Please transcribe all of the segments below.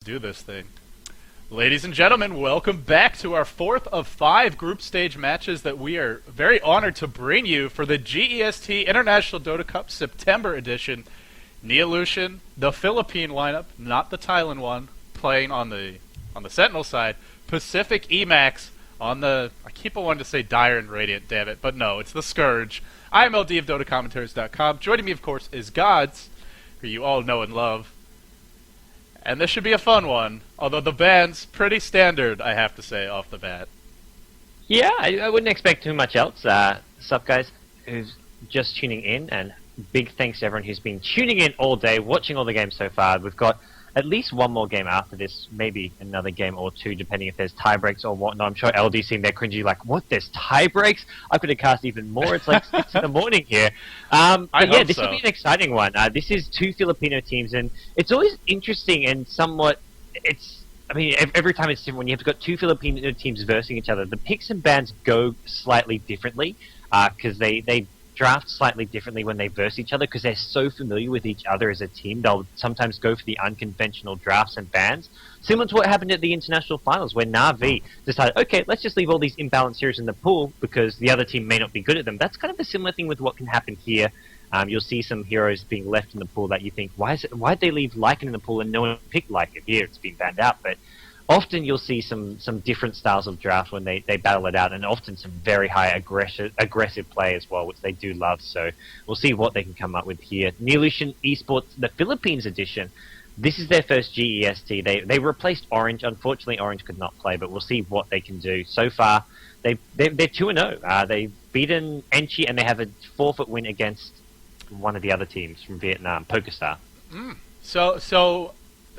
Do this thing. Ladies and gentlemen, welcome back to our fourth of 5 group stage matches that we are very honored to bring you for the GEST International Dota Cup September edition. Neolution, the Philippine lineup, not the Thailand one, playing on the Sentinel side. Pacific.eMaxx on the, I keep on wanting to say Dire and Radiant, damn it, but no, it's the Scourge. I am LD of dotacommentaries.com. Joining me, of course, is GoDz, who you all know and love. And this should be a fun one, although the band's pretty standard, I have to say, off the bat. Yeah, I wouldn't expect too much else. Sup, guys, who's just tuning in, and big thanks to everyone who's been tuning in all day, watching all the games so far. We've got at least one more game after this, maybe another game or two, depending if there's tie breaks or whatnot. I'm sure LD's sitting there cringy like, what, there's tie breaks? I could have cast even more. It's like 6 in the morning here. But yeah, this will be an exciting one. This is 2 Filipino teams, and it's always interesting and somewhat, every time it's different when you've got 2 Filipino teams versing each other. The picks and bans go slightly differently, because they draft slightly differently when they verse each other because they're so familiar with each other as a team. They'll sometimes go for the unconventional drafts and bans, similar to what happened at the international finals where Na'Vi decided, okay, let's just leave all these imbalanced heroes in the pool because the other team may not be good at them. That's kind of a similar thing with what can happen here. You'll see some heroes being left in the pool that you think, why'd they leave Lycan in the pool and no one picked Lycan? Here it's been banned out, but often you'll see some different styles of draft when they battle it out, and often some very high aggressive play as well, which they do love. So we'll see what they can come up with here. Neolution Esports, the Philippines edition. This is their first GEST. They replaced Orange. Unfortunately, Orange could not play, but we'll see what they can do. So far, they're 2-0. They've beaten Enchi, and they have a forfeit win against one of the other teams from Vietnam, PokerStar. So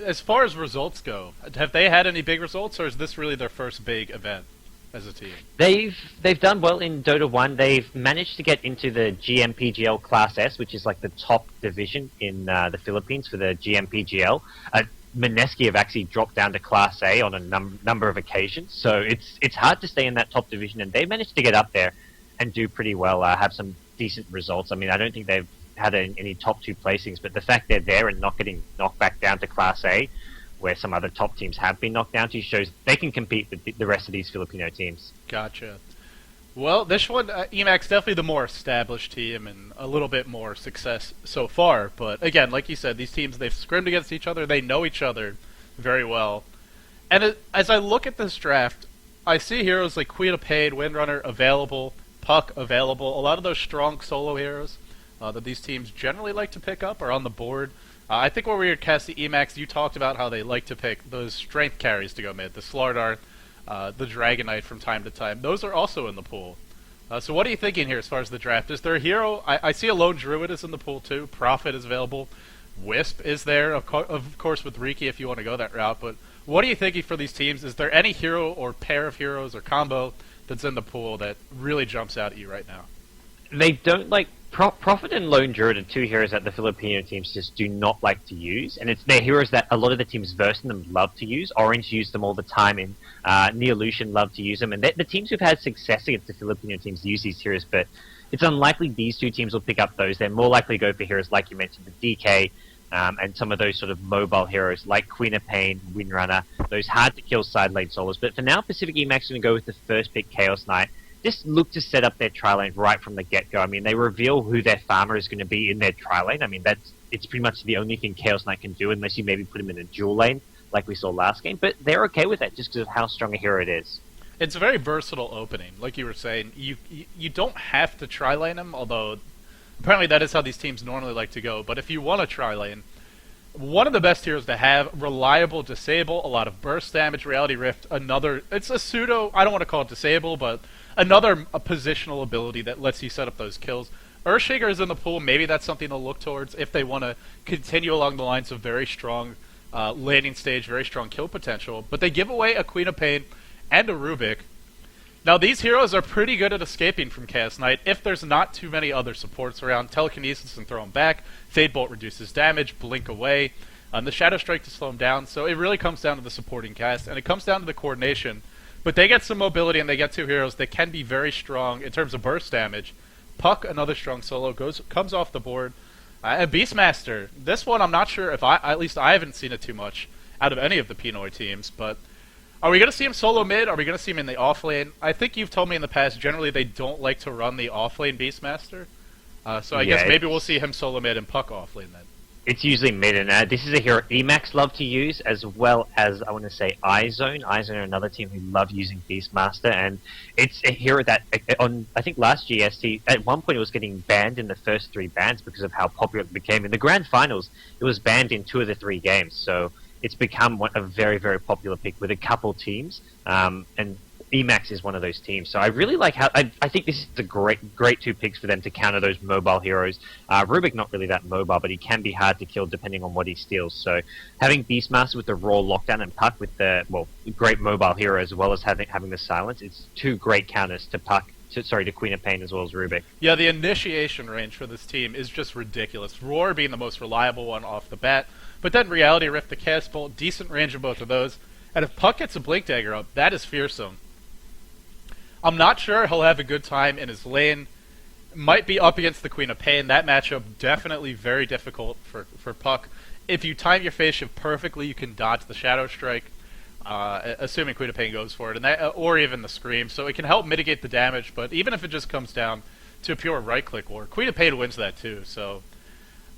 as far as results go, have they had any big results, or is this really their first big event as a team? They've done well in Dota 1. They've managed to get into the GMPGL Class S, which is like the top division in the Philippines for the GMPGL. Mineski have actually dropped down to Class A on a number of occasions, so it's hard to stay in that top division, and they managed to get up there and do pretty well, have some decent results. I mean, I don't think they've had any top 2 placings, but the fact they're there and not getting knocked back down to Class A, where some other top teams have been knocked down to, shows they can compete with the rest of these Filipino teams. Gotcha. Well, this one, eMaxx, definitely the more established team and a little bit more success so far. But again, like you said, these teams, they've scrimmed against each other. They know each other very well. And as I look at this draft, I see heroes like Queen of Pain, Windrunner available, Puck available. A lot of those strong solo heroes that these teams generally like to pick up are on the board. I think when we were casting eMaxx, you talked about how they like to pick those strength carries to go mid. The Slardar, the Dragon Knight from time to time. Those are also in the pool. So what are you thinking here as far as the draft? Is there a hero? I see a Lone Druid is in the pool too. Prophet is available. Wisp is there, of course, with Riki if you want to go that route. But what are you thinking for these teams? Is there any hero or pair of heroes or combo that's in the pool that really jumps out at you right now? They don't like... Prophet and Lone Druid are 2 heroes that the Filipino teams just do not like to use, and they're heroes that a lot of the teams versing them love to use. Orange use them all the time, and Neolution love to use them, and the teams who've had success against the Filipino teams use these heroes, but it's unlikely these 2 teams will pick up those. They're more likely to go for heroes like you mentioned, the DK, and some of those sort of mobile heroes like Queen of Pain, Windrunner, those hard-to-kill side lane solos. But for now, Pacific.eMaxx is going to go with the first pick, Chaos Knight. Just look to set up their tri-lane right from the get-go. I mean, they reveal who their farmer is going to be in their tri-lane. I mean, it's pretty much the only thing Chaos Knight can do, unless you maybe put him in a dual lane, like we saw last game. But they're okay with that, just because of how strong a hero it is. It's a very versatile opening. Like you were saying, you don't have to tri-lane him, although apparently that is how these teams normally like to go. But if you want to tri-lane, one of the best heroes to have, reliable disable, a lot of burst damage, Reality Rift, it's a pseudo, I don't want to call it disable, but another positional ability that lets you set up those kills. Earthshaker is in the pool. Maybe that's something they'll look towards if they want to continue along the lines of very strong landing stage, very strong kill potential. But they give away a Queen of Pain and a Rubik. Now, these heroes are pretty good at escaping from Chaos Knight if there's not too many other supports around. Telekinesis and throw him back. Fade Bolt reduces damage. Blink away. The Shadow Strike to slow him down. So it really comes down to the supporting cast, and it comes down to the coordination. But they get some mobility, and they get 2 heroes that can be very strong in terms of burst damage. Puck, another strong solo, comes off the board. And Beastmaster, this one I'm not sure if at least I haven't seen it too much. out of any of the Pinoy teams. But are we going to see him solo mid? Are we going to see him in the off lane? I think you've told me in the past, generally they don't like to run the off lane Beastmaster. So I guess maybe we'll see him solo mid and Puck off lane then. It's usually mid, and this is a hero eMaxx love to use, as well as, I want to say, iZone. iZone are another team who love using Beastmaster, and it's a hero that, on I think last GST, at one point it was getting banned in the first 3 bans because of how popular it became. In the Grand Finals, it was banned in 2 of the 3 games, so it's become a very, very popular pick with a couple teams, and eMaxx is one of those teams. So I really like how... I think this is a great 2 picks for them to counter those mobile heroes. Rubik not really that mobile, but he can be hard to kill depending on what he steals. So having Beastmaster with the raw lockdown and Puck with the, great mobile hero as well as having the silence, it's 2 great counters to Puck. To Queen of Pain as well as Rubik. Yeah, the initiation range for this team is just ridiculous. Roar being the most reliable one off the bat, but then Reality Rift, the Cast Bolt, decent range of both of those. And if Puck gets a Blink Dagger up, that is fearsome. I'm not sure he'll have a good time in his lane. Might be up against the Queen of Pain. That matchup definitely very difficult for Puck. If you time your phase shift perfectly, you can dodge the Shadow Strike, assuming Queen of Pain goes for it, and that, or even the Scream. So it can help mitigate the damage, but even if it just comes down to a pure right-click war, Queen of Pain wins that too. So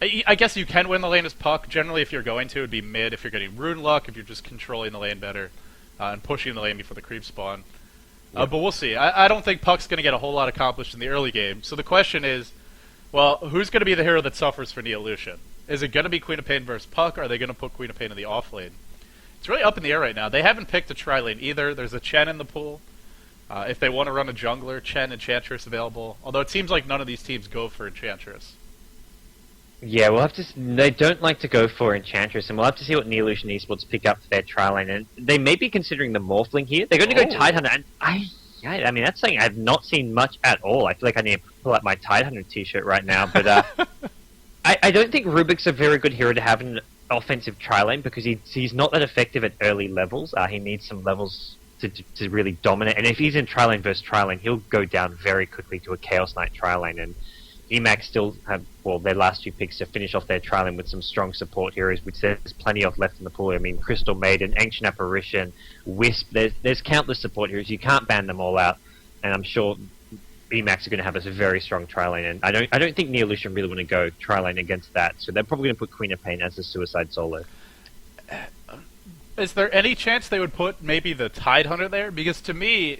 I guess you can win the lane as Puck. Generally, if you're going to, it would be mid if you're getting Rune Luck, if you're just controlling the lane better, and pushing the lane before the creep spawn. But we'll see. I don't think Puck's going to get a whole lot accomplished in the early game. So the question is, well, who's going to be the hero that suffers for Neolution? Is it going to be Queen of Pain versus Puck, or are they going to put Queen of Pain in the off lane? It's really up in the air right now. They haven't picked a tri-lane either. There's a Chen in the pool. If they want to run a jungler, Chen, Enchantress available. Although it seems like none of these teams go for Enchantress. Yeah, we'll have to. They don't like to go for Enchantress, and we'll have to see what Neolution Esports pick up for their tri-lane. And they may be considering the Morphling here. They're going to go Tidehunter, and I mean that's something I've not seen much at all. I feel like I need to pull out my Tidehunter t-shirt right now, but I don't think Rubik's a very good hero to have in an offensive tri-lane because he's not that effective at early levels. He needs some levels to really dominate, and if he's in tri-lane versus tri-lane, he'll go down very quickly to a Chaos Knight tri-lane, and eMaxx still have, their last 2 picks to finish off their tri-lane with some strong support heroes, which there's plenty of left in the pool. I mean, Crystal Maiden, Ancient Apparition, Wisp, there's countless support heroes. You can't ban them all out, and I'm sure eMaxx are going to have a very strong tri-lane, and I don't think Neolution really want to go tri-lane against that, so they're probably going to put Queen of Pain as the Suicide Solo. Is there any chance they would put maybe the Tidehunter there? Because to me,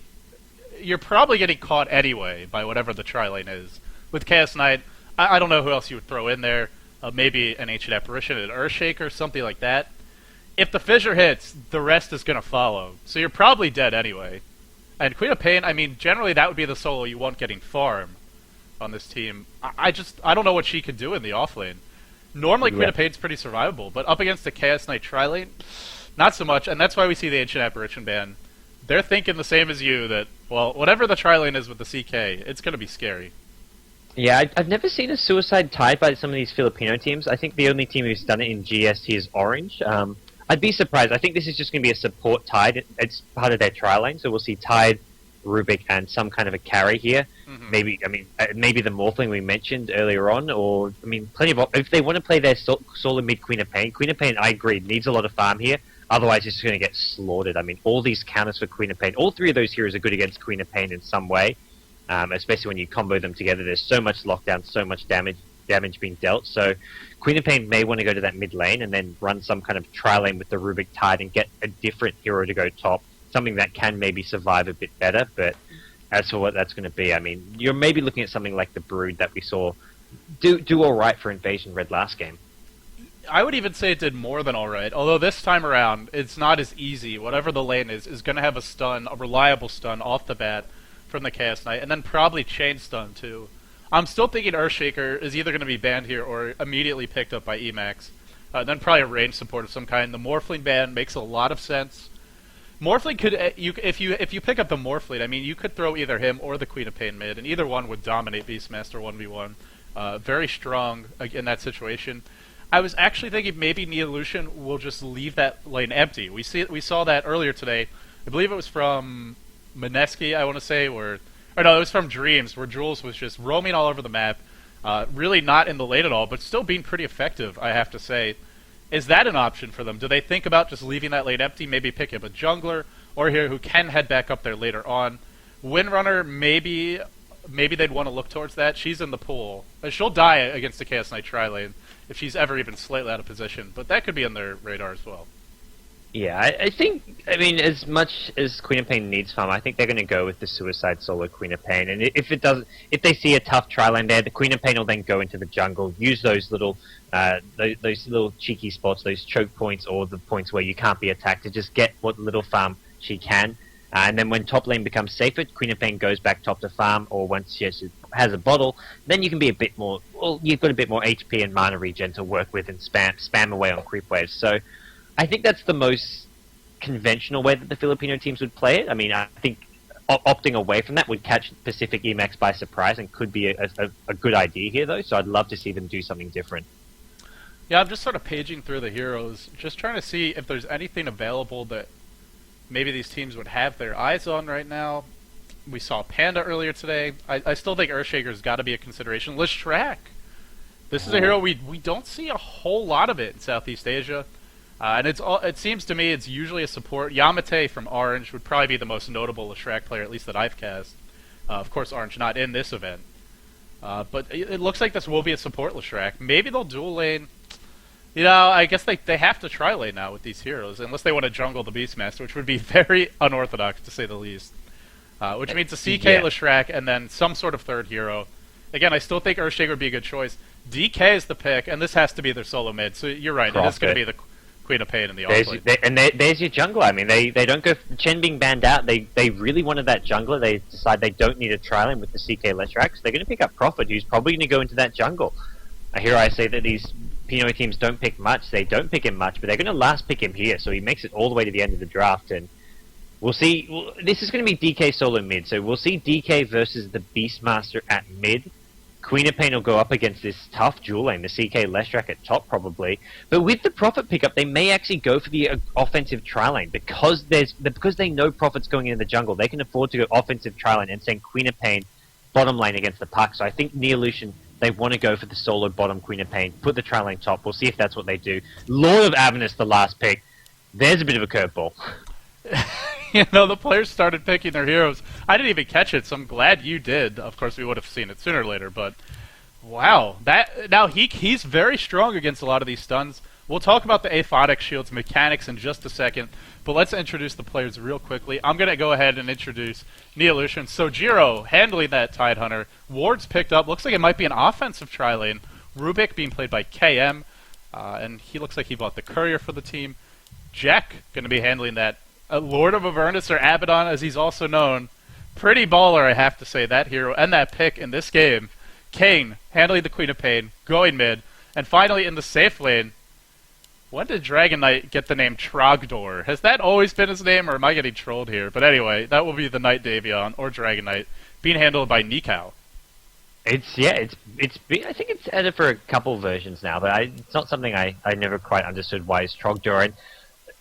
you're probably getting caught anyway by whatever the tri-lane is. With Chaos Knight, I don't know who else you would throw in there. Maybe an Ancient Apparition, an Earthshaker, something like that. If the Fissure hits, the rest is going to follow. So you're probably dead anyway. And Queen of Pain, I mean, generally that would be the solo you want getting farm on this team. I don't know what she could do in the off lane. Normally Queen of Pain's pretty survivable, but up against the Chaos Knight tri-lane, not so much. And that's why we see the Ancient Apparition ban. They're thinking the same as you, that, well, whatever the tri-lane is with the CK, it's going to be scary. Yeah, I've never seen a Suicide tied by some of these Filipino teams. I think the only team who's done it in GST is Orange. I'd be surprised. I think this is just going to be a support Tide. It's part of their tri-lane, so we'll see Tide, Rubik, and some kind of a carry here. Mm-hmm. Maybe the Morphling we mentioned earlier on, or, I mean, plenty of... If they want to play their solo mid Queen of Pain, I agree, needs a lot of farm here. Otherwise, it's going to get slaughtered. I mean, all these counters for Queen of Pain, all 3 of those heroes are good against Queen of Pain in some way. Especially when you combo them together, there's so much lockdown, so much damage being dealt. So Queen of Pain may want to go to that mid lane and then run some kind of tri-lane with the Rubik Tide and get a different hero to go top, something that can maybe survive a bit better. But as for what that's going to be, I mean, you're maybe looking at something like the Brood that we saw do all right for Invasion Red last game. I would even say it did more than all right, although this time around, it's not as easy. Whatever the lane is going to have a reliable stun off the bat from the Chaos Knight, and then probably Chain Stun too. I'm still thinking Earthshaker is either going to be banned here or immediately picked up by eMaxx. Then probably a range support of some kind. The Morphling ban makes a lot of sense. Morphling could, if you pick up the Morphling, I mean, you could throw either him or the Queen of Pain mid, and either one would dominate Beastmaster 1v1. Very strong in that situation. I was actually thinking maybe Neolution will just leave that lane empty. We saw that earlier today. I believe it was from Mineski, I want to say, or no, it was from Dreams, where Jules was just roaming all over the map, really not in the lane at all, but still being pretty effective, I have to say. Is that an option for them? Do they think about just leaving that lane empty, maybe pick up a jungler or here who can head back up there later on? Windrunner, maybe they'd want to look towards that. She's in the pool. She'll die against the Chaos Knight tri-lane if she's ever even slightly out of position, but that could be on their radar as well. Yeah, I mean, as much as Queen of Pain needs farm, I think they're going to go with the Suicide Solo Queen of Pain. And if they see a tough tri-lane there, the Queen of Pain will then go into the jungle, use those little cheeky spots, those choke points, or the points where you can't be attacked, to just get what little farm she can. And then when top lane becomes safer, Queen of Pain goes back top to farm, or once she has a bottle, then you can be a bit more, well, you've got a bit more HP and mana regen to work with and spam away on creep waves. So I think that's the most conventional way that the Filipino teams would play it. I mean, I think opting away from that would catch Pacific.eMaxx by surprise and could be a good idea here, though. So I'd love to see them do something different. Yeah, I'm just sort of paging through the heroes, just trying to see if there's anything available that maybe these teams would have their eyes on right now. We saw Panda earlier today. I still think Earthshaker's got to be a consideration. Leshrac. This is a hero we don't see a whole lot of it in Southeast Asia. And it seems to me it's usually a support. Yamate from Orange would probably be the most notable Leshrac player, at least that I've cast. Of course, Orange not in this event. But it looks like this will be a support Leshrac. Maybe they'll dual lane. You know, I guess they have to tri-lane now with these heroes, unless they want to jungle the Beastmaster, which would be very unorthodox, to say the least. Which means a CK Leshrac and then some sort of third hero. Again, I still think Earthshaker would be a good choice. DK is the pick, and this has to be their solo mid, so you're right, it is going to be the Queen of Pain in the offlane. There's your jungler. I mean, they don't go... Chen being banned out, they really wanted that jungler. They decide they don't need a tri-lane with the CK Leshrac, so they're going to pick up Prophet, who's probably going to go into that jungle. Here I say that these Pinoy teams don't pick much. They don't pick him much, but they're going to last pick him here, so he makes it all the way to the end of the draft, and we'll see. This is going to be DK solo mid, so we'll see DK versus the Beastmaster at mid. Queen of Pain will go up against this tough dual lane, the CK Leshrac at top probably. But with the Prophet pickup, they may actually go for the offensive tri-lane because they know Prophet's going into the jungle. They can afford to go offensive tri-lane and send Queen of Pain bottom lane against the Puck. So I think Neolution, they want to go for the solo bottom Queen of Pain, put the tri-lane top. We'll see if that's what they do. Lord of Avernus, the last pick. There's a bit of a curveball. You know, the players started picking their heroes. I didn't even catch it, so I'm glad you did. Of course, we would have seen it sooner or later, but wow. Now, he's very strong against a lot of these stuns. We'll talk about the aphotic shield's mechanics in just a second, but let's introduce the players real quickly. I'm going to go ahead and introduce Neolution. So, Jiro handling that Tidehunter. Ward's picked up. Looks like it might be an offensive tri-lane. Rubik being played by KM, and he looks like he bought the Courier for the team. Jack going to be handling that. Lord of Avernus, or Abaddon as he's also known. Pretty baller, I have to say, that hero and that pick in this game. Kane handling the Queen of Pain, going mid, and finally in the safe lane, when did Dragon Knight get the name Trogdor? Has that always been his name, or am I getting trolled here? But anyway, that will be the Knight Davion, or Dragon Knight, being handled by Nikao. I think it's added for a couple versions now, but it's not something I never quite understood why it's Trogdor. And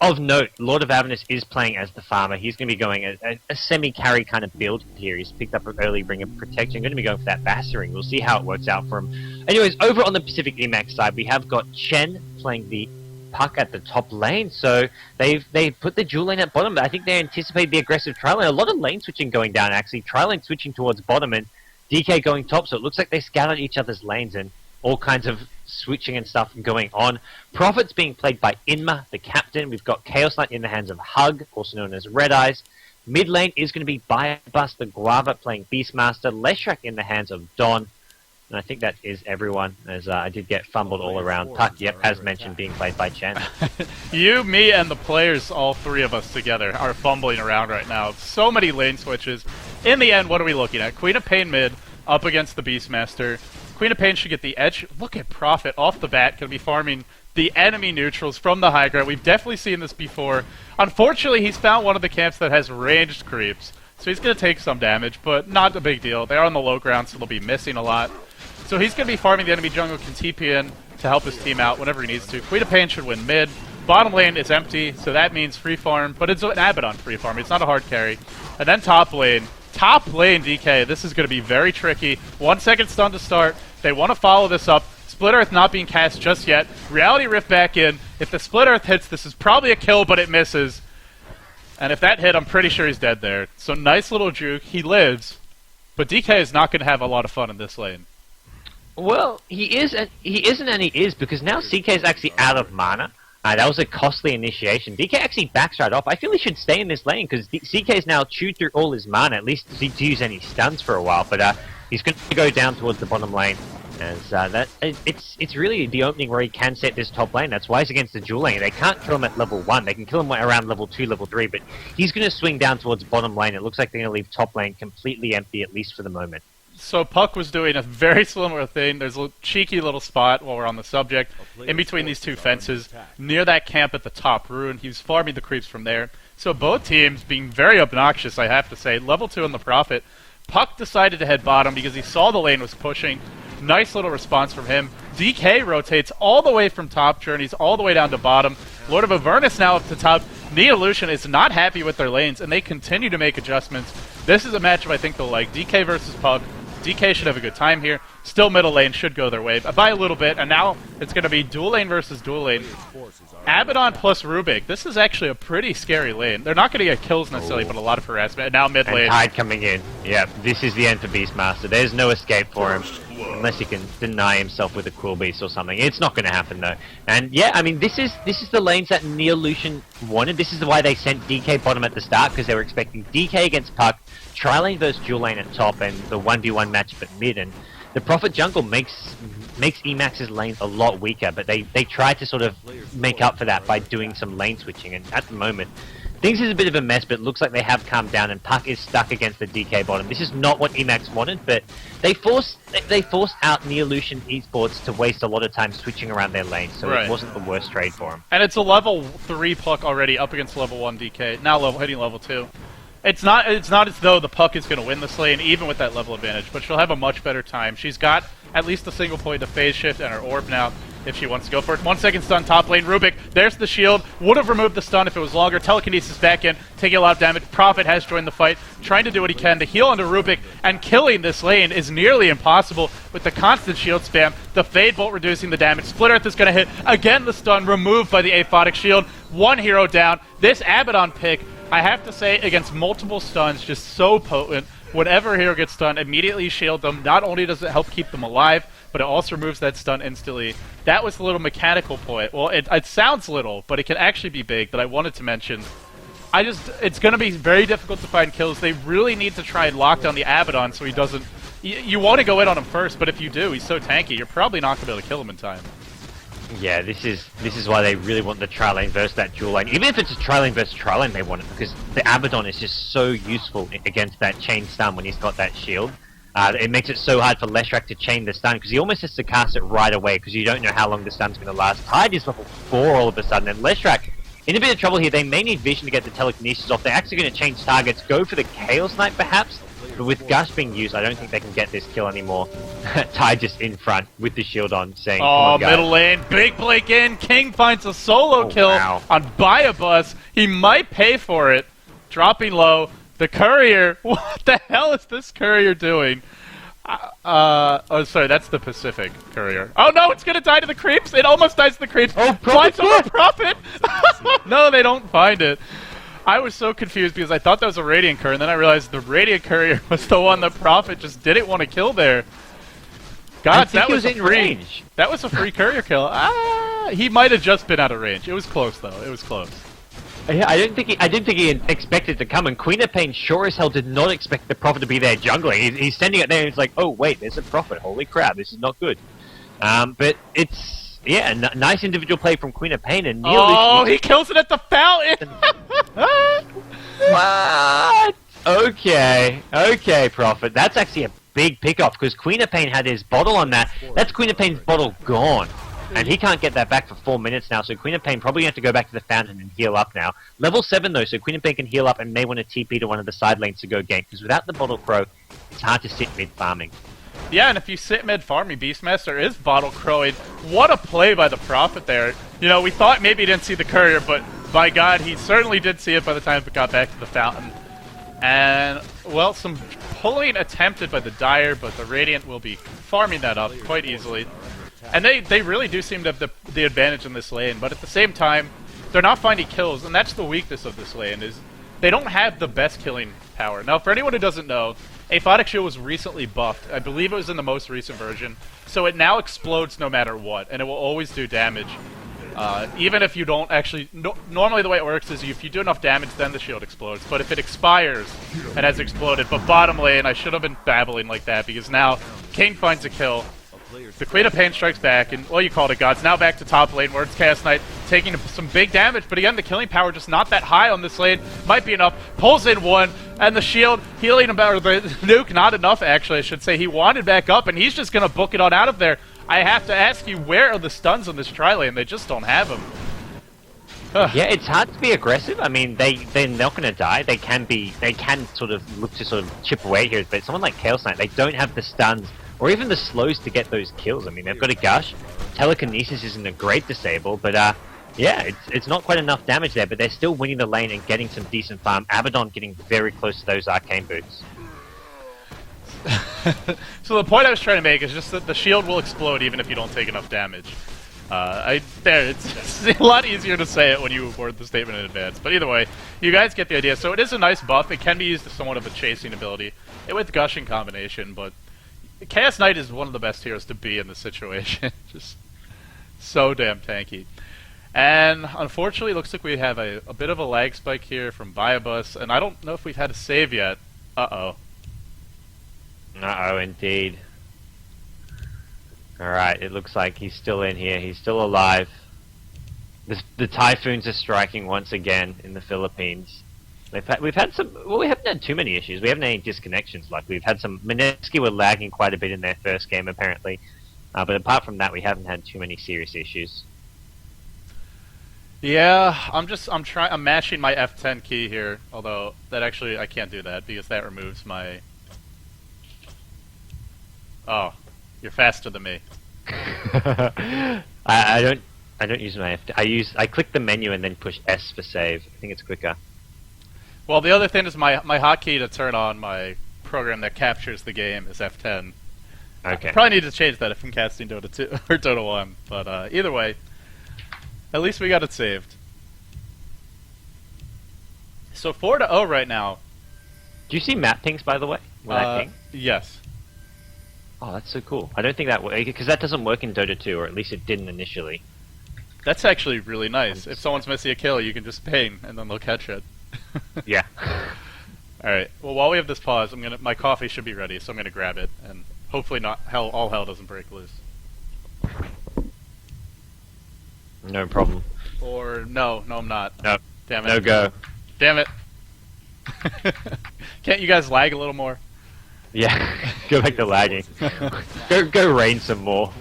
of note, Lord of Avernus is playing as the farmer. He's going to be going a semi-carry kind of build here. He's picked up an early ring of protection. Going to be going for that Bassering. We'll see how it works out for him. Anyways, over on the Pacific.eMaxx side, we have got Chen playing the Puck at the top lane. So they've put the dual lane at bottom, but I think they anticipate the aggressive tri-lane. A lot of lane switching going down, actually. Tri-lane switching towards bottom and DK going top, so it looks like they scouted each other's lanes and all kinds of switching and stuff going on. Prophet's being played by Inma, the captain. We've got Chaos Knight in the hands of Hug, also known as Red Eyes. Mid lane is going to be Biobus, the Guava, playing Beastmaster. Leshrac in the hands of Don. And I think that is everyone, as I did get fumbled all around. Puck, yep, as mentioned, being played by Chen. You, me, and the players, all three of us together, are fumbling around right now. So many lane switches. In the end, what are we looking at? Queen of Pain mid, up against the Beastmaster. Queen of Pain should get the edge. Look at Prophet off the bat, going to be farming the enemy neutrals from the high ground. We've definitely seen this before. Unfortunately, he's found one of the camps that has ranged creeps, so he's going to take some damage, but not a big deal. They're on the low ground, so they'll be missing a lot. So he's going to be farming the enemy jungle, can TP in to help his team out whenever he needs to. Queen of Pain should win mid. Bottom lane is empty, so that means free farm, but it's an Abaddon free farm. It's not a hard carry. And then top lane. Top lane DK, this is going to be very tricky. 1 second stun to start. They want to follow this up. Split Earth not being cast just yet. Reality Rift back in. If the Split Earth hits, this is probably a kill, but it misses. And if that hit, I'm pretty sure he's dead there. So nice little juke. He lives. But DK is not going to have a lot of fun in this lane. Well, he isn't, and he is, because now CK is actually out of mana. That was a costly initiation. DK actually backs right off. I feel he should stay in this lane, because CK is now chewed through all his mana, at least to use any stuns for a while. But he's going to go down towards the bottom lane. As it's really the opening where he can set this top lane. That's why he's against the dual lane. They can't kill him at level 1. They can kill him around level 2, level 3, but he's going to swing down towards bottom lane. It looks like they're going to leave top lane completely empty, at least for the moment. So Puck was doing a very similar thing. There's a cheeky little spot while we're on the subject, in between these two fences, near that camp at the top ruin. He was farming the creeps from there. So both teams being very obnoxious, I have to say. Level 2 on the Prophet. Puck decided to head bottom because he saw the lane was pushing. Nice little response from him. DK rotates all the way from top, journeys all the way down to bottom. Lord of Avernus now up to top. Neolution is not happy with their lanes, and they continue to make adjustments. This is a matchup I think they'll like. DK versus Puck. DK should have a good time here. Still middle lane should go their way by a little bit, and now it's going to be dual lane versus dual lane. Abaddon plus Rubik. This is actually a pretty scary lane. They're not going to get kills necessarily, but a lot of harassment. And now mid lane. And Tide coming in. Yeah, this is the end for Beastmaster. There's no escape for him. Unless he can deny himself with a Quill Beast or something. It's not going to happen, though. And yeah, I mean, this is the lanes that Neolution wanted. This is why they sent DK bottom at the start, because they were expecting DK against Puck, tri-lane versus dual lane at top, and the 1v1 matchup at mid. And the Prophet jungle makes eMaxx's lane a lot weaker, but they try to sort of make up for that by doing some lane switching. And at the moment, things is a bit of a mess, but it looks like they have calmed down, and Puck is stuck against the DK bottom. This is not what eMaxx wanted, but they forced out Neolution Esports to waste a lot of time switching around their lane, so It wasn't the worst trade for him. And it's a level 3 Puck already up against level 1 DK, now hitting level 2. It's not as though the Puck is going to win this lane, even with that level advantage, but she'll have a much better time. She's got at least a single point of phase shift and her orb now, if she wants to go for it. 1 second stun top lane. Rubik, there's the shield. Would have removed the stun if it was longer. Telekinesis back in, taking a lot of damage. Prophet has joined the fight, trying to do what he can to heal onto Rubik, and killing this lane is nearly impossible with the constant shield spam. The Fade Bolt reducing the damage. Split Earth is going to hit. Again, the stun removed by the Aphotic shield. One hero down. This Abaddon pick, I have to say, against multiple stuns, just so potent. Whenever a hero gets stunned, immediately shield them. Not only does it help keep them alive, but it also removes that stun instantly. That was the little mechanical point. Well, it sounds little, but it can actually be big that I wanted to mention. It's going to be very difficult to find kills. They really need to try and lock down the Abaddon so he doesn't... You want to go in on him first, but if you do, he's so tanky, you're probably not going to be able to kill him in time. Yeah, this is why they really want the tri-lane versus that dual lane. Even if it's a tri-lane versus tri-lane, they want it, because the Abaddon is just so useful against that chain stun when he's got that shield. It makes it so hard for Leshrac to chain the stun, because he almost has to cast it right away, because you don't know how long the stun's going to last. Tide is level 4 all of a sudden, and Leshrac in a bit of trouble here. They may need vision to get the telekinesis off. They're actually going to change targets, go for the Chaos Knight perhaps, but with Gush being used, I don't think they can get this kill anymore. Tide just in front with the shield on, saying, "Come on, guys." Middle lane, big Blake in. King finds a solo kill on Biobus. He might pay for it. Dropping low. The courier. What the hell is this courier doing? Oh, sorry, that's the Pacific courier. Oh no, it's gonna die to the creeps. It almost dies to the creeps. Oh, Flies over Prophet. No, they don't find it. I was so confused because I thought that was a Radiant Courier, and then I realized the Radiant Courier was the one that Prophet just didn't want to kill there. God, that was in range. That was a free courier kill. He might have just been out of range. It was close though. It was close. Yeah, I didn't think he expected to come, and Queen of Pain sure as hell did not expect the Prophet to be there jungling. He's standing it there, and he's like, "Oh wait, there's a Prophet. Holy crap, this is not good." But it's nice individual play from Queen of Pain, and Neolution. Oh, he kills it at the fountain. What? Okay, Prophet. That's actually a big pick-off, because Queen of Pain had his bottle on that. That's Queen of Pain's bottle gone. And he can't get that back for 4 minutes now, so Queen of Pain probably have to go back to the fountain and heal up now. Level 7 though, so Queen of Pain can heal up and may want to TP to one of the side lanes to go gank, because without the Bottle Crow, it's hard to sit mid-farming. Yeah, and if you sit mid-farming, Beastmaster is Bottle Crowing. What a play by the Prophet there. You know, we thought maybe he didn't see the courier, but by God, he certainly did see it by the time it got back to the fountain. And, well, some pulling attempted by the Dire, but the Radiant will be farming that up quite easily. And they really do seem to have the advantage in this lane, but at the same time, they're not finding kills, and that's the weakness of this lane, is they don't have the best killing power. Now, for anyone who doesn't know, Aphotic Shield was recently buffed. I believe it was in the most recent version. So it now explodes no matter what, and it will always do damage. Even if you don't actually... normally the way it works is if you do enough damage, then the shield explodes. But if it expires, it has exploded. But bottom lane, I should have been babbling like that, because now King finds a kill. The Queen of Pain strikes back, and, well, you called it, Gods. Now back to top lane, where it's Chaos Knight taking some big damage, but again, the killing power just not that high on this lane. Might be enough. Pulls in one, and the shield healing him, or the nuke, not enough, actually, I should say. He wanted back up, and he's just going to book it on out of there. I have to ask you, where are the stuns on this tri-lane? They just don't have them. Yeah, it's hard to be aggressive. I mean, they're not going to die. They can sort of look to sort of chip away here, but someone like Chaos Knight, they don't have the stuns or even the slows to get those kills. I mean, they've got a gush. Telekinesis isn't a great disable, but yeah, it's not quite enough damage there, but they're still winning the lane and getting some decent farm. Abaddon getting very close to those arcane boots. So the point I was trying to make is just that the shield will explode even if you don't take enough damage. It's a lot easier to say it when you word the statement in advance. But either way, you guys get the idea. So it is a nice buff. It can be used as somewhat of a chasing ability with gushing combination, but Chaos Knight is one of the best heroes to be in this situation. Just so damn tanky. And unfortunately, it looks like we have a bit of a lag spike here from Biobus, and I don't know if we've had a save yet. Uh-oh. Uh-oh, indeed. Alright, it looks like he's still in here. He's still alive. The typhoons are striking once again in the Philippines. We've had some... Well, we haven't had too many issues. We haven't had any disconnections. Like, we've had some... Mineski were lagging quite a bit in their first game, apparently. But apart from that, we haven't had too many serious issues. Yeah, I'm mashing my F10 key here. Although, that actually... I can't do that, because that removes my... Oh. You're faster than me. I don't use my F10. I click the menu and then push S for save. I think it's quicker. Well, the other thing is my hotkey to turn on my program that captures the game is F10. Okay. I probably need to change that if I'm casting Dota 2 or Dota 1. But either way, at least we got it saved. So 4-0 right now. Do you see map pings, by the way? Yes. Oh, that's so cool. I don't think that works, because that doesn't work in Dota 2, or at least it didn't initially. That's actually really nice. If someone's missing a kill, you can just ping, and then they'll catch it. Yeah. Alright, well, while we have this pause, my coffee should be ready, so I'm gonna grab it, and hopefully all hell doesn't break loose. No problem. Or, no, I'm not. No. Damn it. No go. Damn it. Can't you guys lag a little more? Yeah, go back to lagging. go rain some more.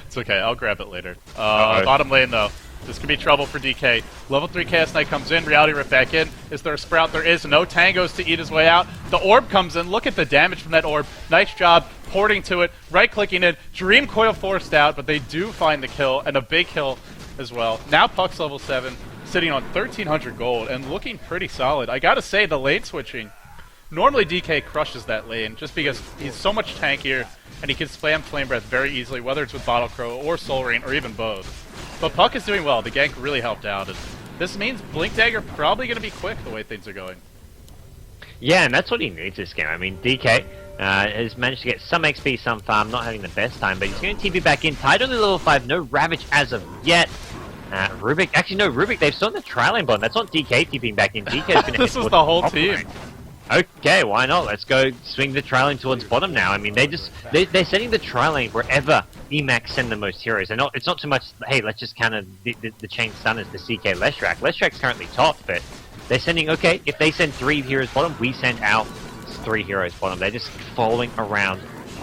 It's okay, I'll grab it later. Bottom lane though. This could be trouble for DK. Level 3 Chaos Knight comes in, Reality Rift back in. Is there a Sprout? There is. No Tangos to eat his way out. The Orb comes in. Look at the damage from that Orb. Nice job porting to it, right-clicking it. Dream Coil forced out, but they do find the kill, and a big kill as well. Now Puck's level 7, sitting on 1,300 gold, and looking pretty solid. I gotta say, the lane switching. Normally DK crushes that lane, just because he's so much tankier, and he can spam Flame Breath very easily, whether it's with Bottle Crow or Soul Rain, or even both. But Puck is doing well. The gank really helped out, and this means Blink Dagger probably going to be quick the way things are going. Yeah, and that's what he needs this game. I mean, DK has managed to get some XP, some farm, not having the best time, but he's going to TP back in. Tied on the level 5, no Ravage as of yet. Rubik, actually no, Rubik, they've still on the tri-lane bond. That's not DK TPing back in. DK's been This is the whole team. Lane. Okay, why not? Let's go swing the tri-lane towards bottom now. I mean, they're sending the tri-lane wherever EMaxx send the most heroes. It's not too much, hey, let's just counter the chain stun as the CK Leshrac. Leshrac's currently top, but they're sending, okay, if they send 3 heroes bottom, we send out 3 heroes bottom. They're just following around.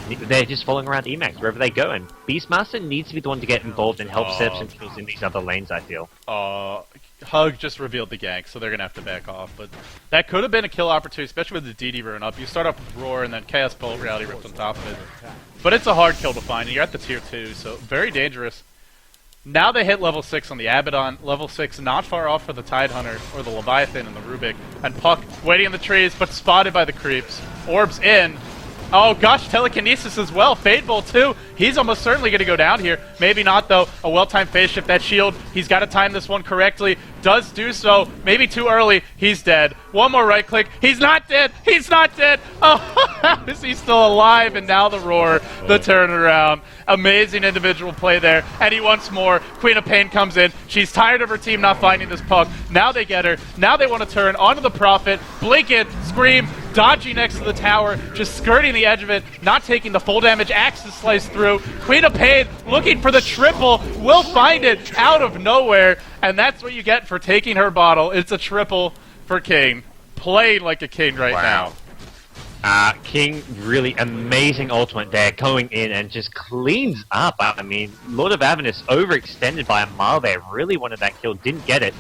They're just following around EMaxx wherever they go, and Beastmaster needs to be the one to get involved and help set up some kills in these other lanes, I feel. Hug just revealed the gank, so they're going to have to back off. But that could have been a kill opportunity, especially with the DD rune up. You start off with Roar and then Chaos Bolt, Reality Rift on top of it. But it's a hard kill to find, and you're at the tier 2, so very dangerous. Now they hit level 6 on the Abaddon. Level 6 not far off for the Tidehunter, or the Leviathan and the Rubik. And Puck waiting in the trees, but spotted by the creeps. Orbs in. Oh gosh, telekinesis as well. Fade Bolt too. He's almost certainly going to go down here. Maybe not though. A well-timed phase shift. That shield. He's got to time this one correctly. Does do so. Maybe too early. He's dead. One more right click. He's not dead. He's not dead. Oh, how is he still alive? And now the roar, the turnaround. Amazing individual play there. And he wants more. Queen of Pain comes in. She's tired of her team not finding this puck. Now they get her. Now they want to turn onto the Prophet. Blink it. Scream. Dodging next to the tower. Just skirting the edge of it. Not taking the full damage. Axe is sliced through. Queen of Pain looking for the triple. Will find it out of nowhere. And that's what you get for taking her bottle. It's a triple for King. Playing like a king right now. King, really amazing ultimate there, going in and just cleans up. I mean, Lord of Avernus overextended by a mile there. Really wanted that kill, didn't get it.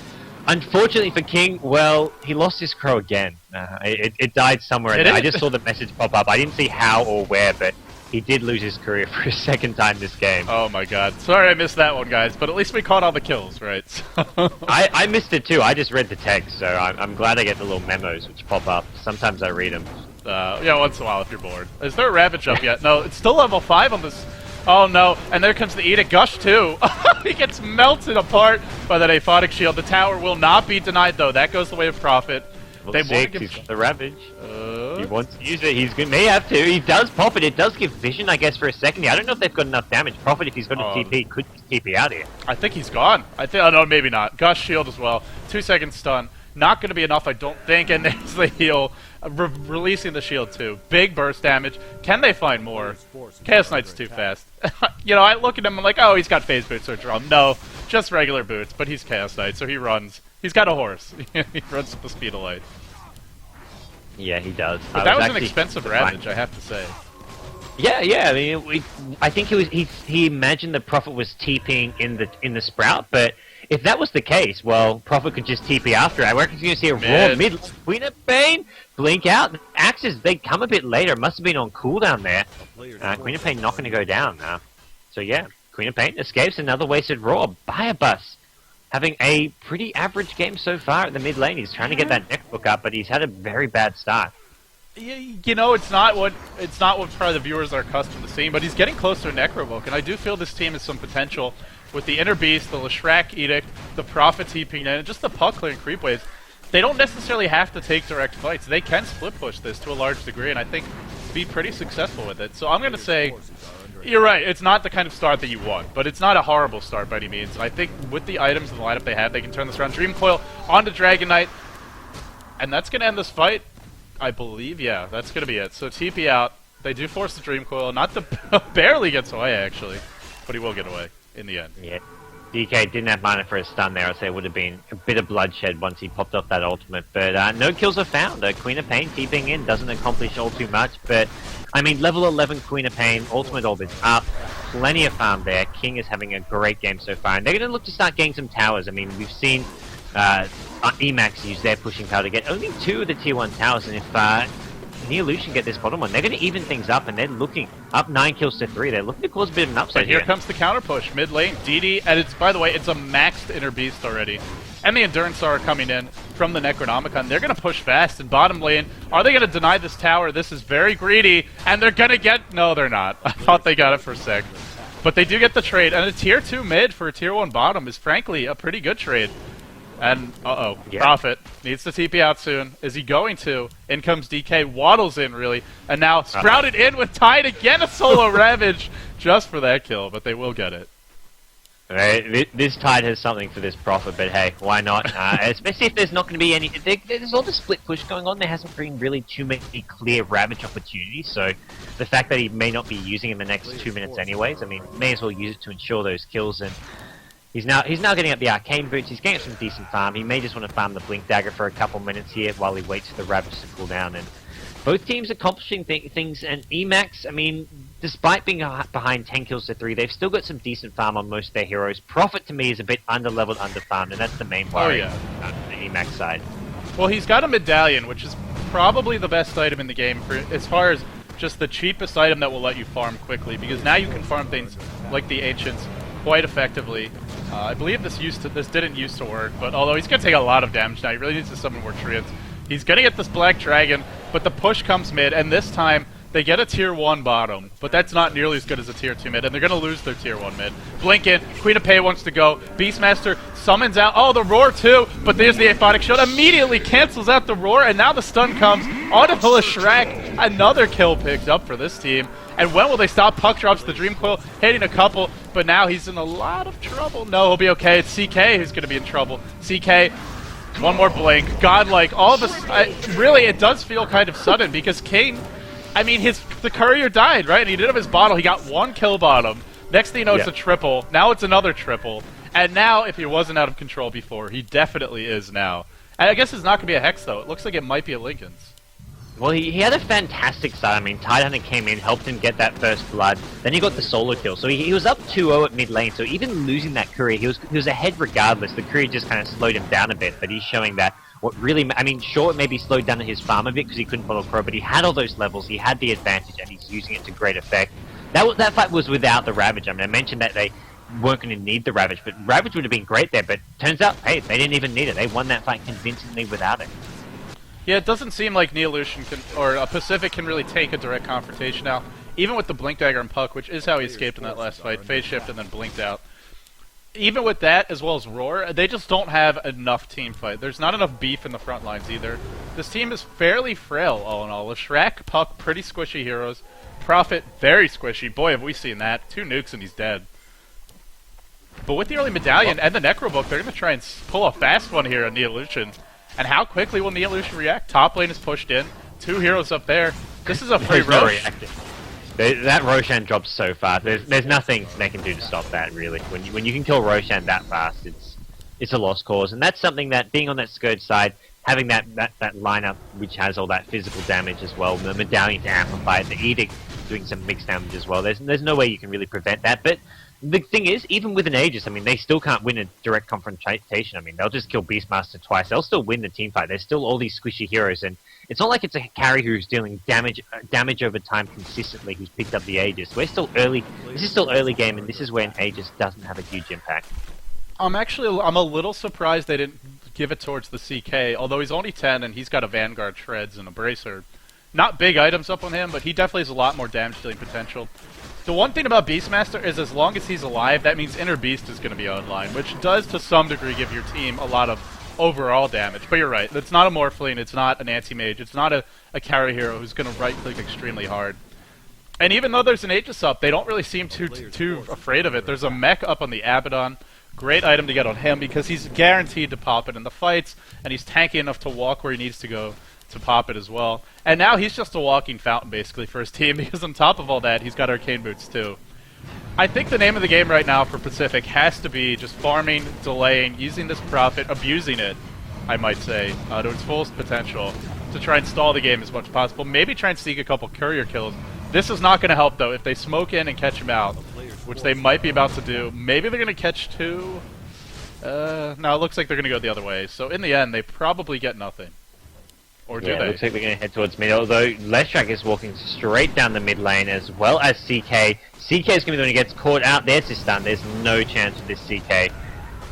Unfortunately for King, well, he lost his crow again. It died somewhere. I just saw the message pop up. I didn't see how or where, but he did lose his career for a second time this game. Oh my god. Sorry I missed that one, guys, but at least we caught all the kills, right? I missed it too. I just read the text, so I'm glad I get the little memos which pop up. Sometimes I read them. Yeah, once in a while if you're bored. Is there a Ravage up yet? No, it's still level 5 on this. Oh no, and there comes the Edict. Gush too. He gets melted apart by that aphotic shield. The tower will not be denied though. That goes the way of Prophet. They want to give... He's got the Ravage. He wants to use it. He may have to. He does pop it. It does give vision, I guess, for a second. I don't know if they've got enough damage. Prophet, if he's got a TP, could TP out here. I think he's gone. Oh no, maybe not. Gush shield as well. 2 second stun. Not going to be enough, I don't think. And there's the heal. Releasing the shield too. Big burst damage. Can they find more? Chaos Knight's too fast. You know, I look at him, I'm like, oh, he's got phase boots or drum. No, just regular boots, but he's Chaos Knight, so he runs. He's got a horse. He runs at the speed of light. Yeah, he does. But that was an expensive Ravage, I have to say. Yeah. I mean, I think he imagined the Prophet was TPing in the Sprout, but if that was the case, well, Prophet could just TP after. I reckon you're going to see a raw mid. Queen of Pain, blink out. Axes, they come a bit later. It must have been on cooldown there. Queen of Pain not going to go down now. So yeah, Queen of Pain escapes another wasted raw. Biobus having a pretty average game so far at the mid lane. He's trying to get that neck book up, but he's had a very bad start. You know, it's not what probably the viewers are accustomed to seeing, but he's getting closer to Necrovoke, and I do feel this team has some potential with the Inner Beast, the Leshrac Edict, the Prophet TPing in, and just the puck clearing creep waves. They don't necessarily have to take direct fights. They can split push this to a large degree, and I think be pretty successful with it. So I'm going to say, you're right, it's not the kind of start that you want, but it's not a horrible start by any means. I think with the items and the lineup they have, they can turn this around. Dream Coil onto Dragon Knight, and that's going to end this fight, I believe. Yeah, that's going to be it. So TP out. They do force the Dream Coil. Not to barely gets away, actually, but he will get away in the end. Yeah. DK didn't have mana for a stun there. I'd say it would have been a bit of bloodshed once he popped off that ultimate. But no kills are found. Queen of Pain keeping in doesn't accomplish all too much. But, I mean, level 11 Queen of Pain, ultimate orb is up. Plenty of farm there. King is having a great game so far. And they're going to look to start getting some towers. I mean, we've seen eMaxx use their pushing power to get only 2 of the tier 1 towers. And if Neolution get this bottom one, they're going to even things up, and they're looking up 9 kills to 3. They're looking to cause a bit of an upset here. Comes the counter push mid lane. DD, and it's, by the way, it's a maxed Inner Beast already. And the Endurance are coming in from the Necronomicon. They're going to push fast in bottom lane. Are they going to deny this tower? This is very greedy, and they're going to get... No, they're not. I thought they got it for a sec. But they do get the trade, and a tier 2 mid for a tier 1 bottom is frankly a pretty good trade. And, Prophet needs to TP out soon. Is he going to? In comes DK, waddles in, really. And now sprouted in with Tide again, a solo Ravage just for that kill, but they will get it. Right, this Tide has something for this Prophet, but hey, why not? Especially if there's not going to be any... There's all the split push going on. There hasn't been really too many clear Ravage opportunities, so the fact that he may not be using in the next 2 minutes anyways, I mean, may as well use it to ensure those kills. And He's now getting up the arcane boots. He's getting some decent farm. He may just want to farm the blink dagger for a couple minutes here while he waits for the Ravage to cool down. And both teams accomplishing things. And eMaxx, I mean, despite being behind 10 kills to 3, they've still got some decent farm on most of their heroes. Prophet to me is a bit under-leveled, under-farmed, and that's the main worry on the eMaxx side. Well, he's got a medallion, which is probably the best item in the game for as far as just the cheapest item that will let you farm quickly, because now you can farm things like the Ancients quite effectively. I believe this didn't used to work, but although he's going to take a lot of damage now, he really needs to summon more treants. He's going to get this Black Dragon, but the push comes mid, and this time They get a tier 1 bottom, but that's not nearly as good as a tier 2 mid, and they're going to lose their tier 1 mid. Blink in, Queen of Pei wants to go, Beastmaster summons out, oh, the Roar too, but there's the Aphotic Shield, immediately cancels out the Roar, and now the stun comes onto the Shrek. Another kill picked up for this team. And when will they stop? Puck drops the Dream Coil, hitting a couple, but now he's in a lot of trouble. No, he'll be okay. It's CK who's going to be in trouble. CK, one more blink, godlike, all of us, really, it does feel kind of sudden, because King, I mean, the courier died, right? And he did have his bottle. He got 1 kill bottom. Next thing you know, it's a triple. Now it's another triple. And now, if he wasn't out of control before, he definitely is now. And I guess it's not going to be a Hex, though. It looks like it might be a Lincoln's. Well, he had a fantastic start. I mean, Tidehunter came in, helped him get that first blood. Then he got the solo kill. So he was up 2-0 at mid lane. So even losing that courier, he was ahead regardless. The courier just kind of slowed him down a bit. But he's showing that what really, I mean, sure, it maybe slowed down his farm a bit because he couldn't follow Crow, but he had all those levels, he had the advantage, and he's using it to great effect. That fight was without the Ravage. I mean, I mentioned that they weren't going to need the Ravage, but Ravage would have been great there, but turns out, hey, they didn't even need it. They won that fight convincingly without it. Yeah, it doesn't seem like Neolution or Pacific can really take a direct confrontation now, even with the Blink Dagger and Puck, which is how he escaped in that last fight, phase shift and then blinked out. Even with that, as well as Roar, they just don't have enough team fight. There's not enough beef in the front lines either. This team is fairly frail, all in all. Shrek, Puck, pretty squishy heroes. Prophet, very squishy. Boy, have we seen that. 2 nukes and he's dead. But with the early Medallion and the Necro book, they're going to try and pull a fast one here on Neolution. And how quickly will Neolution react? Top lane is pushed in. 2 heroes up there. This is a free Rosh. That Roshan drops so fast. There's nothing they can do to stop that, really. When you can kill Roshan that fast, it's a lost cause. And that's something that, being on that Scourge side, having that lineup which has all that physical damage as well, the Medallion to amplify it, the Edict doing some mixed damage as well, there's no way you can really prevent that. But the thing is, even with an Aegis, I mean, they still can't win a direct confrontation. I mean, they'll just kill Beastmaster twice. They'll still win the team fight. There's still all these squishy heroes, and it's not like it's a carry who's dealing damage over time consistently who's picked up the Aegis. We're still early. This is still early game, and this is when Aegis doesn't have a huge impact. I'm a little surprised they didn't give it towards the CK, although he's only 10 and he's got a Vanguard Shreds and a Bracer. Not big items up on him, but he definitely has a lot more damage dealing potential. The one thing about Beastmaster is as long as he's alive, that means Inner Beast is going to be online, which does to some degree give your team a lot of overall damage. But you're right, it's not a Morphling, it's not an anti-mage, it's not a carry hero who's going to right-click extremely hard. And even though there's an Aegis up, they don't really seem too afraid of it. There's a mech up on the Abaddon. Great item to get on him because he's guaranteed to pop it in the fights, and he's tanky enough to walk where he needs to go to pop it as well. And now he's just a walking fountain basically for his team because on top of all that, he's got Arcane Boots too. I think the name of the game right now for Pacific has to be just farming, delaying, using this Prophet, abusing it, I might say, to its fullest potential to try and stall the game as much as possible. Maybe try and sneak a couple courier kills. This is not going to help though. If they smoke in and catch him out, which they might be about to do, maybe they're going to catch 2. No, it looks like they're going to go the other way. So in the end, they probably get nothing. Or do they? It looks like they're going to head towards mid, although Leshrac is walking straight down the mid lane as well as CK. CK is going to be the one who gets caught out. There's his stun. There's no chance for this CK.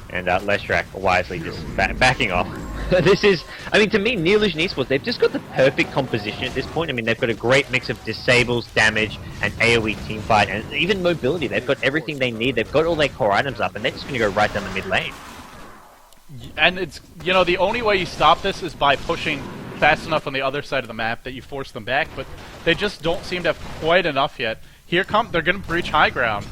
And Leshrac wisely just backing off. This is, I mean, to me, Neolution Esports, they've just got the perfect composition at this point. I mean, they've got a great mix of disables, damage, and AoE teamfight, and even mobility. They've got everything they need. They've got all their core items up, and they're just going to go right down the mid lane. And it's, you know, the only way you stop this is by pushing fast enough on the other side of the map that you force them back, but they just don't seem to have quite enough yet. They're going to breach high ground.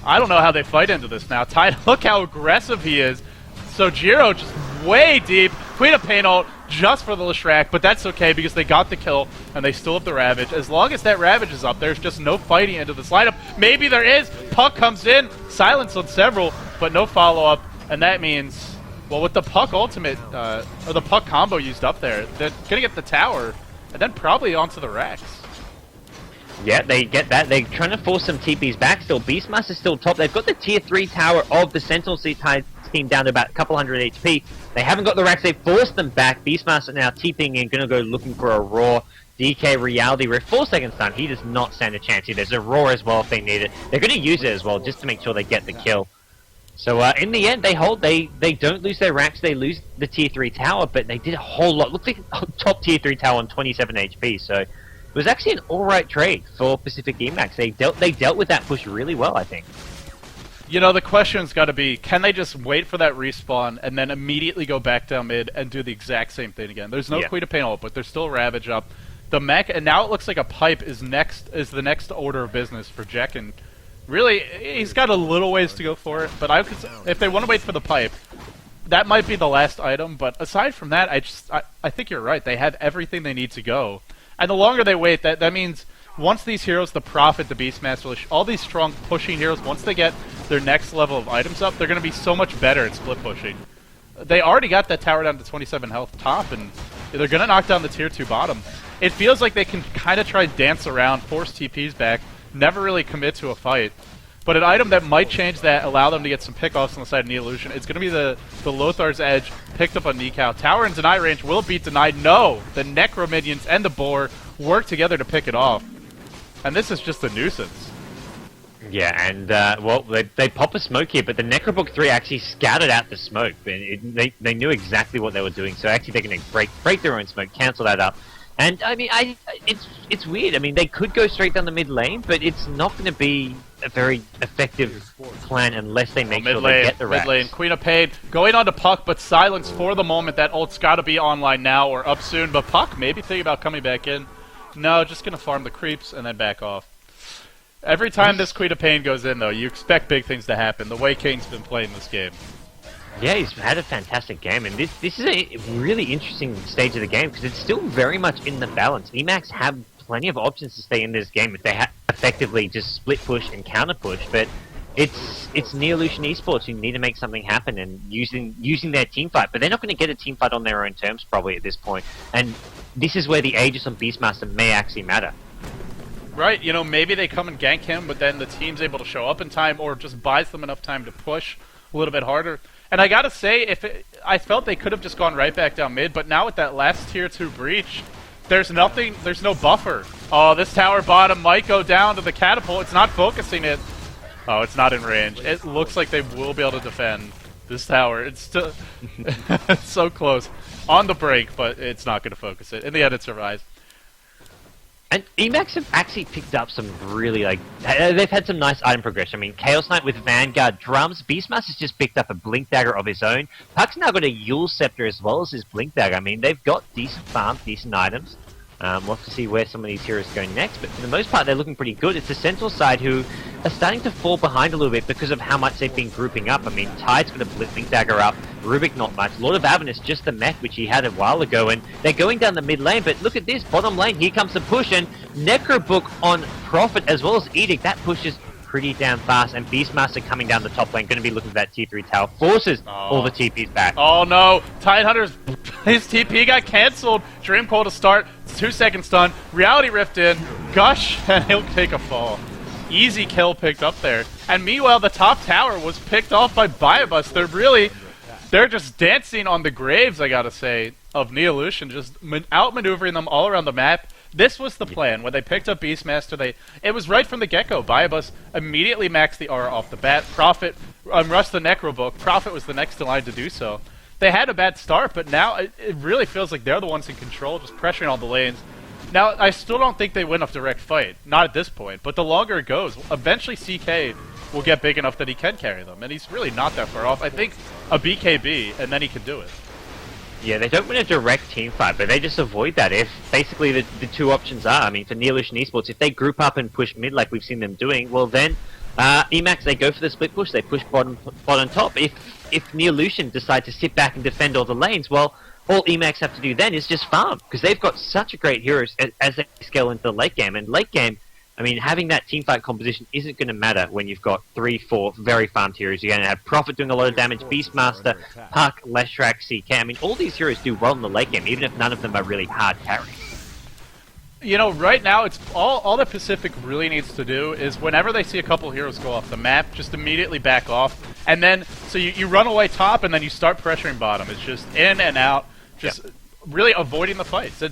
I don't know how they fight into this now. Tide, look how aggressive he is. So Jiro just way deep. Queen of Pain ult just for the Leshrac, but that's okay because they got the kill and they still have the Ravage. As long as that Ravage is up, there's just no fighting into this lineup. Maybe there is. Puck comes in, silence on several, but no follow-up, and that means, well, with the Puck ultimate, or the Puck combo used up there, they're gonna get the tower, and then probably onto the Rex. Yeah, they get that. They're trying to force some TPs back still. Beastmaster's still top. They've got the tier 3 tower of the Sentinel team down to about a couple hundred HP. They haven't got the racks. They forced them back. Beastmaster now TPing in, going to go looking for a Roar. DK Reality Rift, 4 seconds stun. He does not stand a chance here. There's a Roar as well if they need it. They're going to use it as well just to make sure they get the kill. So in the end, they hold. They don't lose their racks. They lose the tier 3 tower, but they did a whole lot. Looks like a top tier 3 tower on 27 HP. So was actually an alright trade for Pacific.eMaxx. They dealt with that push really well, I think. You know, the question's got to be, can they just wait for that respawn and then immediately go back down mid and do the exact same thing again? There's no Queen of Pain ult, but there's still Ravage up. The mech, and now it looks like a pipe is the next order of business for Jack, and really, he's got a little ways to go for it, but if they want to wait for the pipe, that might be the last item, but aside from that, I think you're right. They have everything they need to go. And the longer they wait, that means once these heroes, the Prophet, the Beastmaster, all these strong pushing heroes, once they get their next level of items up, they're going to be so much better at split pushing. They already got that tower down to 27 health top, and they're going to knock down the tier 2 bottom. It feels like they can kind of try dance around, force TPs back, never really commit to a fight. But an item that might change that, allow them to get some pickoffs on the side of Neolution, it's going to be the Lothar's Edge picked up on Nikao. Tower in deny range will beat denied. No! The Necro minions and the Boar work together to pick it off. And this is just a nuisance. Yeah, and, well, they pop a smoke here, but the Necrobook 3 actually scouted out the smoke. They knew exactly what they were doing, so actually they're going to break their own smoke, cancel that up. And, I mean, it's weird. I mean, they could go straight down the mid lane, but it's not going to be a very effective plan unless they make sure they get the racks. Mid lane, Queen of Pain going on to Puck, but silence for the moment. That ult's got to be online now or up soon, but Puck maybe thinking about coming back in. No, just going to farm the creeps and then back off. Every time this Queen of Pain goes in, though, you expect big things to happen, the way King's been playing this game. Yeah, he's had a fantastic game, and this is a really interesting stage of the game, because it's still very much in the balance. eMaxx have plenty of options to stay in this game if they effectively just split push and counter push, but it's Neolution Esports who need to make something happen and using their team fight, but they're not going to get a team fight on their own terms probably at this point, and this is where the Aegis on Beastmaster may actually matter. Right, you know, maybe they come and gank him, but then the team's able to show up in time or just buys them enough time to push a little bit harder. And I gotta say, I felt they could have just gone right back down mid, but now with that last tier 2 breach, there's no buffer. Oh, this tower bottom might go down to the catapult. It's not focusing it. Oh, it's not in range. It looks like they will be able to defend this tower. It's still it's so close. On the brink, but it's not going to focus it. In the end, it survives. And eMaxx have actually picked up some really, they've had some nice item progression. I mean, Chaos Knight with Vanguard drums. Beastmaster's just picked up a Blink Dagger of his own. Puck's now got a Yule Scepter as well as his Blink Dagger. I mean, they've got decent farm, decent items. We'll have to see where some of these heroes go next, but for the most part, they're looking pretty good. It's the Sentinel side who are starting to fall behind a little bit because of how much they've been grouping up. I mean, Tide's got a Blink Dagger up, Rubik not much, Lord of Avernus just the mech which he had a while ago, and they're going down the mid lane, but look at this, bottom lane, here comes the push, and Necrobook on Prophet as well as Edict, that pushes pretty damn fast, and Beastmaster coming down the top lane, going to be looking for that tier 3 tower, forces all the TPs back. Oh no, Tidehunter's, his TP got cancelled, Dream Coil to start, 2-second stun, Reality Rift in, Gush, and he'll take a fall. Easy kill picked up there. And meanwhile, the top tower was picked off by Biobus. They're just dancing on the graves, I gotta say, of Neolution, just outmaneuvering them all around the map. This was the plan. When they picked up Beastmaster, it was right from the get-go. Biobus immediately maxed the aura off the bat. Prophet rushed the Necrobook. Prophet was the next in line to do so. They had a bad start, but now it really feels like they're the ones in control, just pressuring all the lanes. Now, I still don't think they win a direct fight. Not at this point. But the longer it goes, eventually CK will get big enough that he can carry them. And he's really not that far off. I think a BKB, and then he can do it. Yeah, they don't win a direct team fight, but they just avoid that. If basically the two options are, I mean, for Neolution Esports, if they group up and push mid like we've seen them doing, well then, eMaxx, they go for the split push, they push bottom top. If Neolution decide to sit back and defend all the lanes, well, all eMaxx have to do then is just farm, because they've got such a great heroes as they scale into the late game. And late game, I mean, having that teamfight composition isn't going to matter when you've got 3-4 very farmed heroes. You're going to have Prophet doing a lot of damage, Beastmaster, Puck, Leshrac, CK. I mean, all these heroes do well in the late game, even if none of them are really hard carries. You know, right now, it's all that Pacific really needs to do is whenever they see a couple heroes go off the map, just immediately back off. And then, so you run away top, and then you start pressuring bottom. It's just in and out, just really avoiding the fights.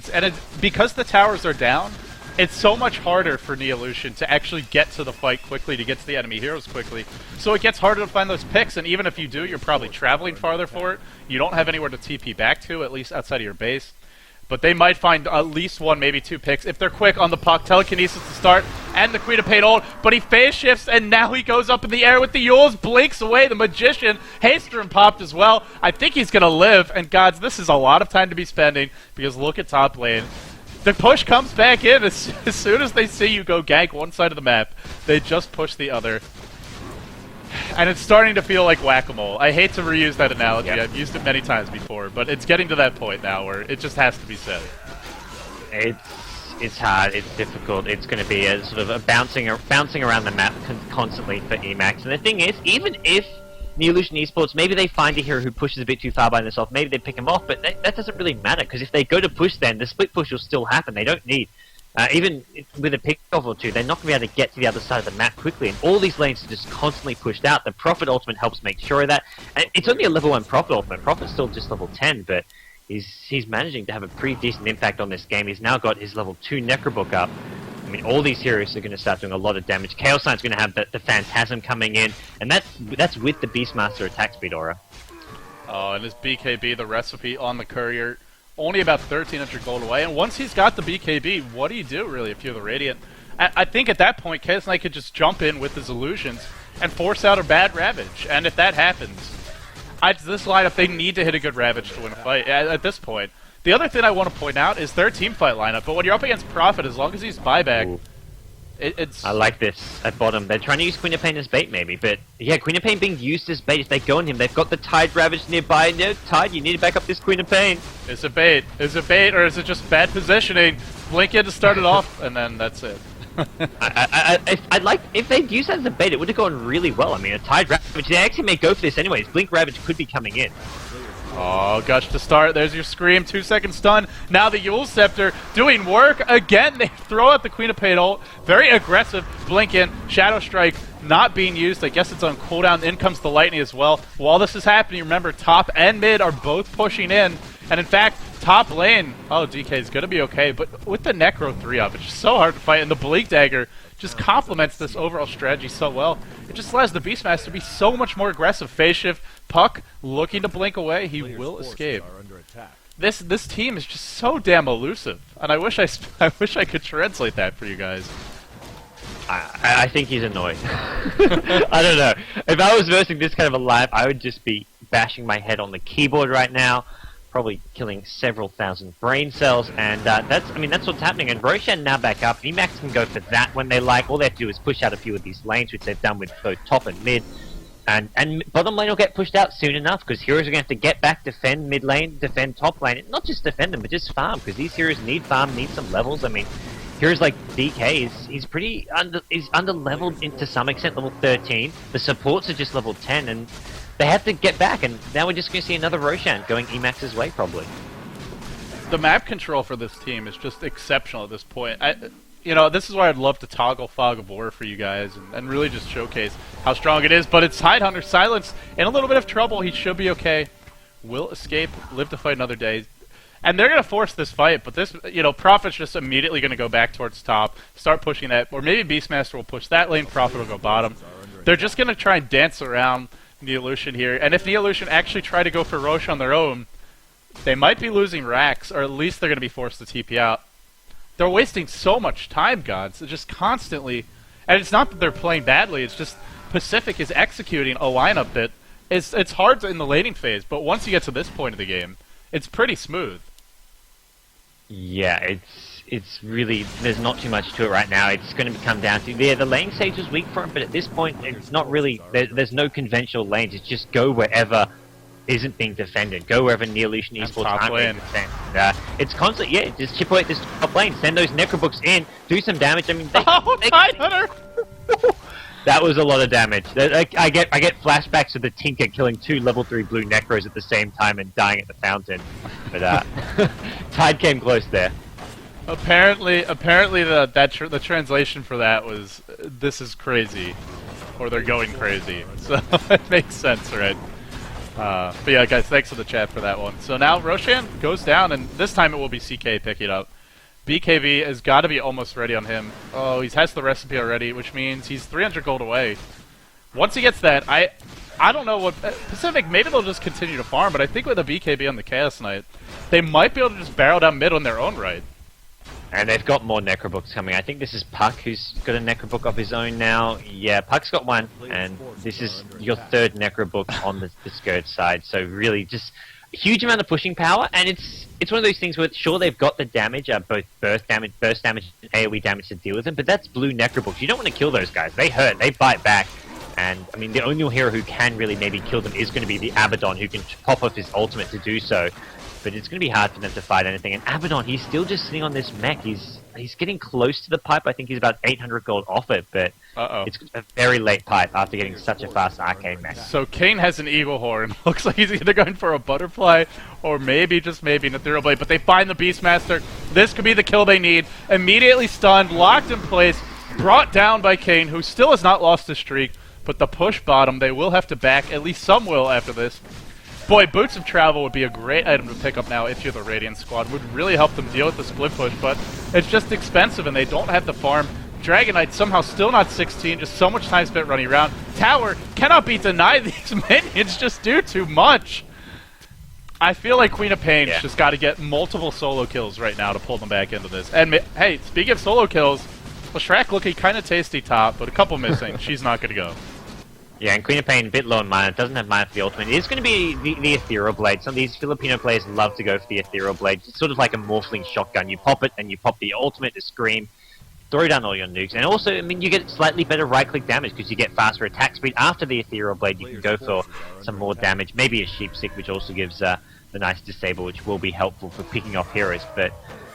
Because the towers are down, it's so much harder for Neolution to actually get to the fight quickly, to get to the enemy heroes quickly. So it gets harder to find those picks, and even if you do, you're probably traveling farther for it. You don't have anywhere to TP back to, at least outside of your base. But they might find at least one, maybe two picks. If they're quick on the puck, telekinesis to start, and the Queen of Pain ult, but he phase shifts, and now he goes up in the air with the Yules, blinks away, the Magician, Hasterin popped as well. I think he's going to live, and gods, this is a lot of time to be spending, because look at top lane. The push comes back in as soon as they see you go gank one side of the map. They just push the other. And it's starting to feel like whack-a-mole. I hate to reuse that analogy. Yep. I've used it many times before, but it's getting to that point now where it just has to be said. It's hard. It's difficult. It's going to be a sort of a bouncing around the map constantly for eMaxx. And the thing is, even if Neolution.PH, maybe they find a hero who pushes a bit too far by themselves, maybe they pick him off, but that doesn't really matter, because if they go to push then, the split push will still happen. They don't need... even with a pick-off or two, they're not going to be able to get to the other side of the map quickly, and all these lanes are just constantly pushed out. The Prophet ultimate helps make sure of that. And it's only a level 1 Prophet ultimate. Prophet's still just level 10, but he's managing to have a pretty decent impact on this game. He's now got his level 2 Necro book up. I mean, all these heroes are going to start doing a lot of damage. Chaos Knight's going to have the Phantasm coming in, and that's with the Beastmaster attack speed aura. Oh, and his BKB, the recipe on the Courier, only about 1,300 gold away. And once he's got the BKB, what do you do, really, if you're the Radiant? I think at that point, Chaos Knight could just jump in with his illusions and force out a bad Ravage. And if that happens, this lineup, they need to hit a good Ravage to win a fight at this point. The other thing I want to point out is their team fight lineup, but when you're up against Prophet, as long as he's buyback, it's... I like this at bottom. They're trying to use Queen of Pain as bait, maybe, but yeah, Queen of Pain being used as bait. If they go on him, they've got the Tide Ravage nearby. No, Tide, you need to back up this Queen of Pain. Is it bait? Is it bait, or is it just bad positioning? Blink in to start it off, and then that's it. I'd like, if they'd used that as a bait, it would have gone really well. I mean, a Tide Ravage, they actually may go for this anyways. Blink Ravage could be coming in. Oh, Gush to start. There's your Scream. 2-second stun. Now the Yule Scepter doing work. Again, they throw out the Queen of Pain ult. Very aggressive. Blink in. Shadow Strike not being used. I guess it's on cooldown. In comes the Lightning as well. While this is happening, remember, top and mid are both pushing in. And in fact, top lane, oh, DK is going to be okay. But with the Necro 3-up, it's just so hard to fight. And the Blink Dagger just complements this overall strategy so well. It just allows the Beastmaster to be so much more aggressive. Phase shift, Puck looking to blink away. He will escape. This team is just so damn elusive, and I wish I wish I could translate that for you guys. I think he's annoyed. I don't know. If I was versing this kind of a lineup, I would just be bashing my head on the keyboard right now. Probably killing several thousand brain cells, and that's what's happening. And Roshan now back up. eMaxx can go for that when they like. All they have to do is push out a few of these lanes, which they've done with both top and mid. And bottom lane will get pushed out soon enough, because heroes are going to have to get back, defend mid lane, defend top lane. And not just defend them, but just farm, because these heroes need farm, need some levels. I mean, heroes like DK, he's pretty under-leveled to some extent, level 13. The supports are just level 10, and they have to get back, and now we're just going to see another Roshan going eMaxx's way, probably. The map control for this team is just exceptional at this point. You know, this is why I'd love to toggle Fog of War for you guys and really just showcase how strong it is. But it's Tidehunter Silence in a little bit of trouble. He should be okay. Will escape, live to fight another day. And they're going to force this fight, but this, you know, Prophet's just immediately going to go back towards top, start pushing that, or maybe Beastmaster will push that lane, Prophet will go bottom. They're just going to try and dance around Neolution here, and if Neolution actually try to go for Roche on their own, they might be losing racks, or at least they're going to be forced to TP out. They're wasting so much time, gods. They're just constantly, and it's not that they're playing badly, it's just Pacific is executing a lineup that it's hard in the laning phase, but once you get to this point of the game, it's pretty smooth. Yeah, it's really, there's not too much to it right now. It's going to come down to, the lane stage is weak for him, but at this point, it's not really, there's no conventional lanes. It's just go wherever isn't being defended. Go wherever Neolution.PH aren't being defended. It's constantly, yeah, just chip away at this top lane, send those Necro books in, do some damage. I mean, Tidehunter! That was a lot of damage. I get flashbacks of the Tinker killing 2 level 3 blue Necros at the same time and dying at the fountain. But Tide came close there. Apparently, the translation for that was "this is crazy," or "they're going crazy." So it makes sense, right? But yeah, guys, thanks for the chat for that one. So now Roshan goes down, and this time it will be CK picking up. BKB has got to be almost ready on him. Oh, he has the recipe already, which means he's 300 gold away. Once he gets that, I don't know what Pacific. Maybe they'll just continue to farm, but I think with a BKB on the Chaos Knight, they might be able to just barrel down mid on their own right. And they've got more Necrobooks coming. I think this is Puck who's got a Necrobook of his own now. Yeah, Puck's got one, and this is your third Necrobook on the Scourge side. So really, just a huge amount of pushing power, and it's one of those things where sure they've got the damage, both burst damage, and AoE damage to deal with them, but that's blue Necrobooks. You don't want to kill those guys. They hurt. They bite back. And I mean, the only hero who can really maybe kill them is going to be the Abaddon, who can pop off his ultimate to do so. But it's going to be hard for them to fight anything. And Abaddon, he's still just sitting on this mech. He's getting close to the pipe. I think he's about 800 gold off it, but it's a very late pipe after getting such a fast arcane mech. So Kane has an Eagle Horn. Looks like he's either going for a Butterfly or maybe, just maybe, an Ethereal Blade. But they find the Beastmaster. This could be the kill they need. Immediately stunned, locked in place, brought down by Kane, who still has not lost his streak. But the push bottom, they will have to back. At least some will after this. Boy, Boots of Travel would be a great item to pick up now if you're the Radiant squad. Would really help them deal with the split push, but it's just expensive and they don't have to farm. Dragon Knight somehow still not 16, just so much time spent running around. Tower cannot be denied. These minions just do too much. I feel like Queen of Pain's just got to get multiple solo kills right now to pull them back into this. And hey, speaking of solo kills, Shrek looking kind of tasty top, but a couple missing. She's not going to go. Yeah, and Queen of Pain, a bit low in mana, doesn't have mana for the ultimate. It is going to be the Ethereal Blade. Some of these Filipino players love to go for the Ethereal Blade. It's sort of like a Morphling shotgun. You pop it, and you pop the ultimate to scream, throw down all your nukes. And also, I mean, you get slightly better right-click damage because you get faster attack speed. After the Ethereal Blade, you can go for some more damage. Maybe a Sheep Stick, which also gives the nice disable, which will be helpful for picking off heroes. But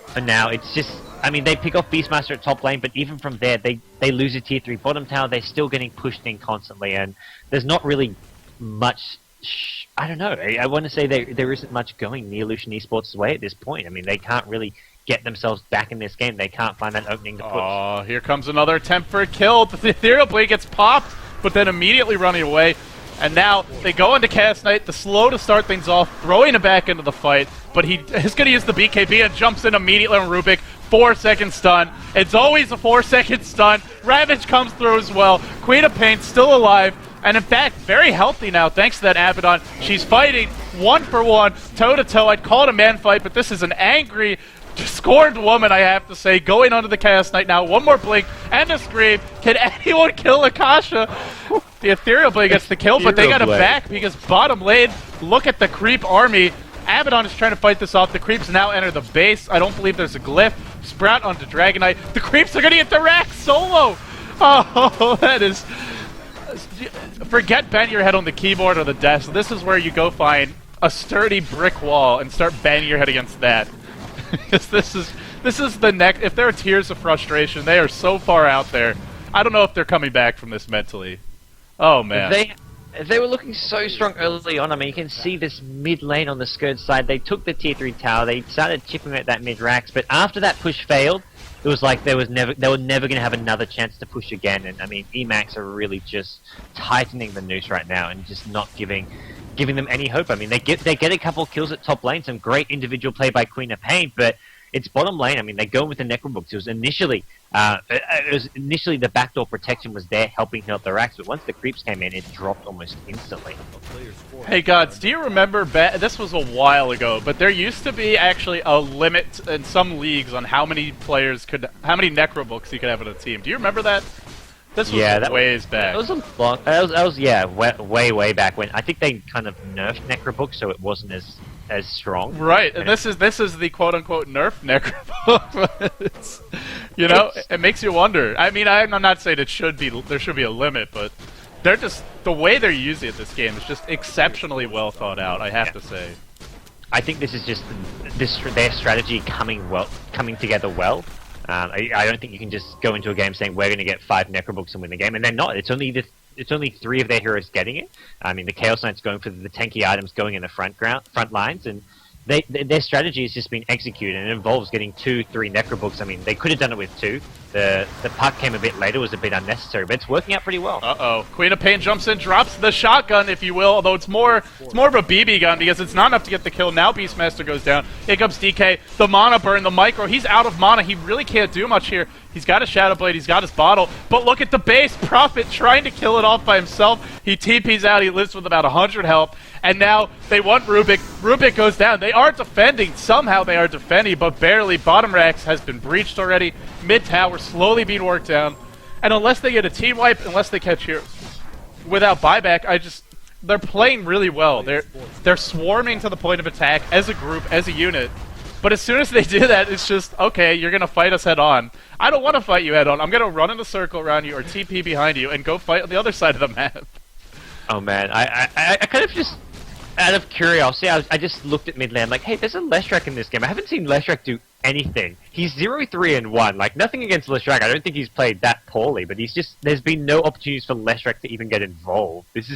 for now, it's just... I mean, they pick off Beastmaster at top lane, but even from there, they lose a tier 3 bottom tower. They're still getting pushed in constantly, and there's not really much... I don't know. I want to say there isn't much going Neolution Esports' way at this point. I mean, they can't really get themselves back in this game. They can't find that opening to push. Oh, here comes another attempt for a kill. The Ethereal Blade gets popped, but then immediately running away. And now they go into Chaos Knight, the slow to start things off, throwing it back into the fight, but he is going to use the BKB and jumps in immediately on Rubik. 4-second stun. It's always a 4-second stun. Ravage comes through as well. Queen of Pain still alive, and in fact, very healthy now thanks to that Abaddon. She's fighting 1-for-1, toe-to-toe. I'd call it a man fight, but this is an angry, scorned woman, I have to say, going onto the Chaos Knight now. One more blink and a scream. Can anyone kill Akasha? The Ethereal Blade gets the kill, but they got it back because bottom lane, look at the creep army. Abaddon is trying to fight this off. The creeps now enter the base. I don't believe there's a glyph. Sprout onto Dragon Knight. The creeps are going to get the rack solo. Oh, that is... Forget banging your head on the keyboard or the desk. This is where you go find a sturdy brick wall and start banging your head against that. Because this is the next... If there are tears of frustration, they are so far out there. I don't know if they're coming back from this mentally. Oh, man. They were looking so strong early on. I mean, you can see this mid lane on the Scourge side. They took the tier 3 tower. They started chipping at that mid racks. But after that push failed, it was like they were never going to have another chance to push again. And I mean, eMaxx are really just tightening the noose right now and just not giving them any hope. I mean, they get a couple kills at top lane, some great individual play by Queen of Pain, but it's bottom lane. I mean, they go with the Necrobooks. It was initially the backdoor protection was there helping heal the racks, but once the creeps came in, it dropped almost instantly. Hey, Gods, do you remember, this was a while ago, but there used to be actually a limit in some leagues on how many Necrobooks you could have in a team. Do you remember that? This was ways back. That was a long, way back when. I think they kind of nerfed Necrobook, so it wasn't as strong. Right, and this is the quote-unquote nerf Necrobook. It makes you wonder. I mean, I'm not saying there should be a limit, but they're just the way they're using it. This game is just exceptionally well thought out, I have to say. I think this is just their strategy coming together well. I don't think you can just go into a game saying we're going to get 5 Necrobooks and win the game, and they're not. It's only 3 of their heroes getting it. I mean, the Chaos Knight's going for the tanky items going in the front lines, and their strategy has just been executed, and it involves getting 2-3 Necrobooks. I mean, they could have done it with 2. the puck came a bit later, was a bit unnecessary, but it's working out pretty well. Uh-oh. Queen of Pain jumps in, drops the shotgun, if you will, although it's more of a BB gun because it's not enough to get the kill. Now Beastmaster goes down. Here comes DK. The mana burn, the micro. He's out of mana. He really can't do much here. He's got a Shadow Blade. He's got his bottle. But look at the base. Prophet trying to kill it off by himself. He TPs out. He lives with about 100 health. And now they want Rubik. Rubik goes down. They are defending. Somehow they are defending, but barely. Bottom racks has been breached already. Mid tower slowly being worked down. And unless they get a team wipe, unless they catch heroes without buyback, they're playing really well. They're swarming to the point of attack as a group, as a unit. But as soon as they do that, it's just, okay, you're going to fight us head on. I don't want to fight you head on. I'm going to run in a circle around you or TP behind you and go fight on the other side of the map. Oh man, I kind of just, out of curiosity, I just looked at mid lane like, hey, there's a Leshrac in this game. I haven't seen Leshrac do anything. He's 0-3-1. Like, nothing against Leshrac. I don't think he's played that poorly, but there's been no opportunities for Leshrac to even get involved. It's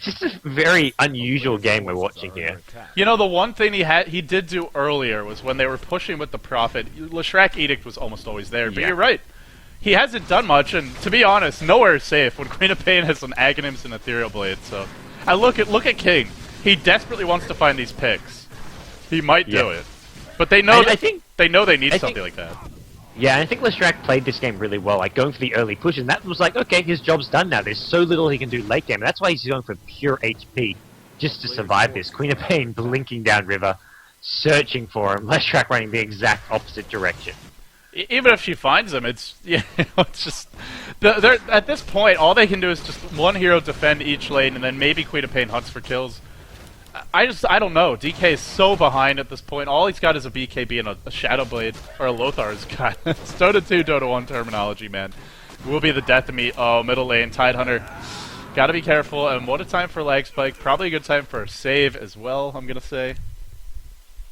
just a very unusual game we're watching here. You know, the one thing he did do earlier was when they were pushing with the Prophet, Leshrac Edict was almost always there, but you're right. He hasn't done much, and to be honest, nowhere is safe when Queen of Pain has an Aghanims and Ethereal Blade, so... look at King. He desperately wants to find these picks. He might do it. But they know they need something like that. Yeah, I think Leshrac played this game really well, like going for the early push, and that was like, okay, his job's done now. There's so little he can do late game, and that's why he's going for pure HP, just to survive this. Queen of Pain blinking down river, searching for him, Leshrac running the exact opposite direction. Even if she finds him, it's just... at this point, all they can do is just one hero defend each lane, and then maybe Queen of Pain hunts for kills. I don't know. DK is so behind at this point. All he's got is a BKB and a Shadow Blade, or a Lothar's got. It's Dota 2, Dota 1 terminology, man. Will be the death of me. Oh, middle lane, Tidehunter. Gotta be careful, and what a time for Lag Spike. Probably a good time for a save as well, I'm gonna say.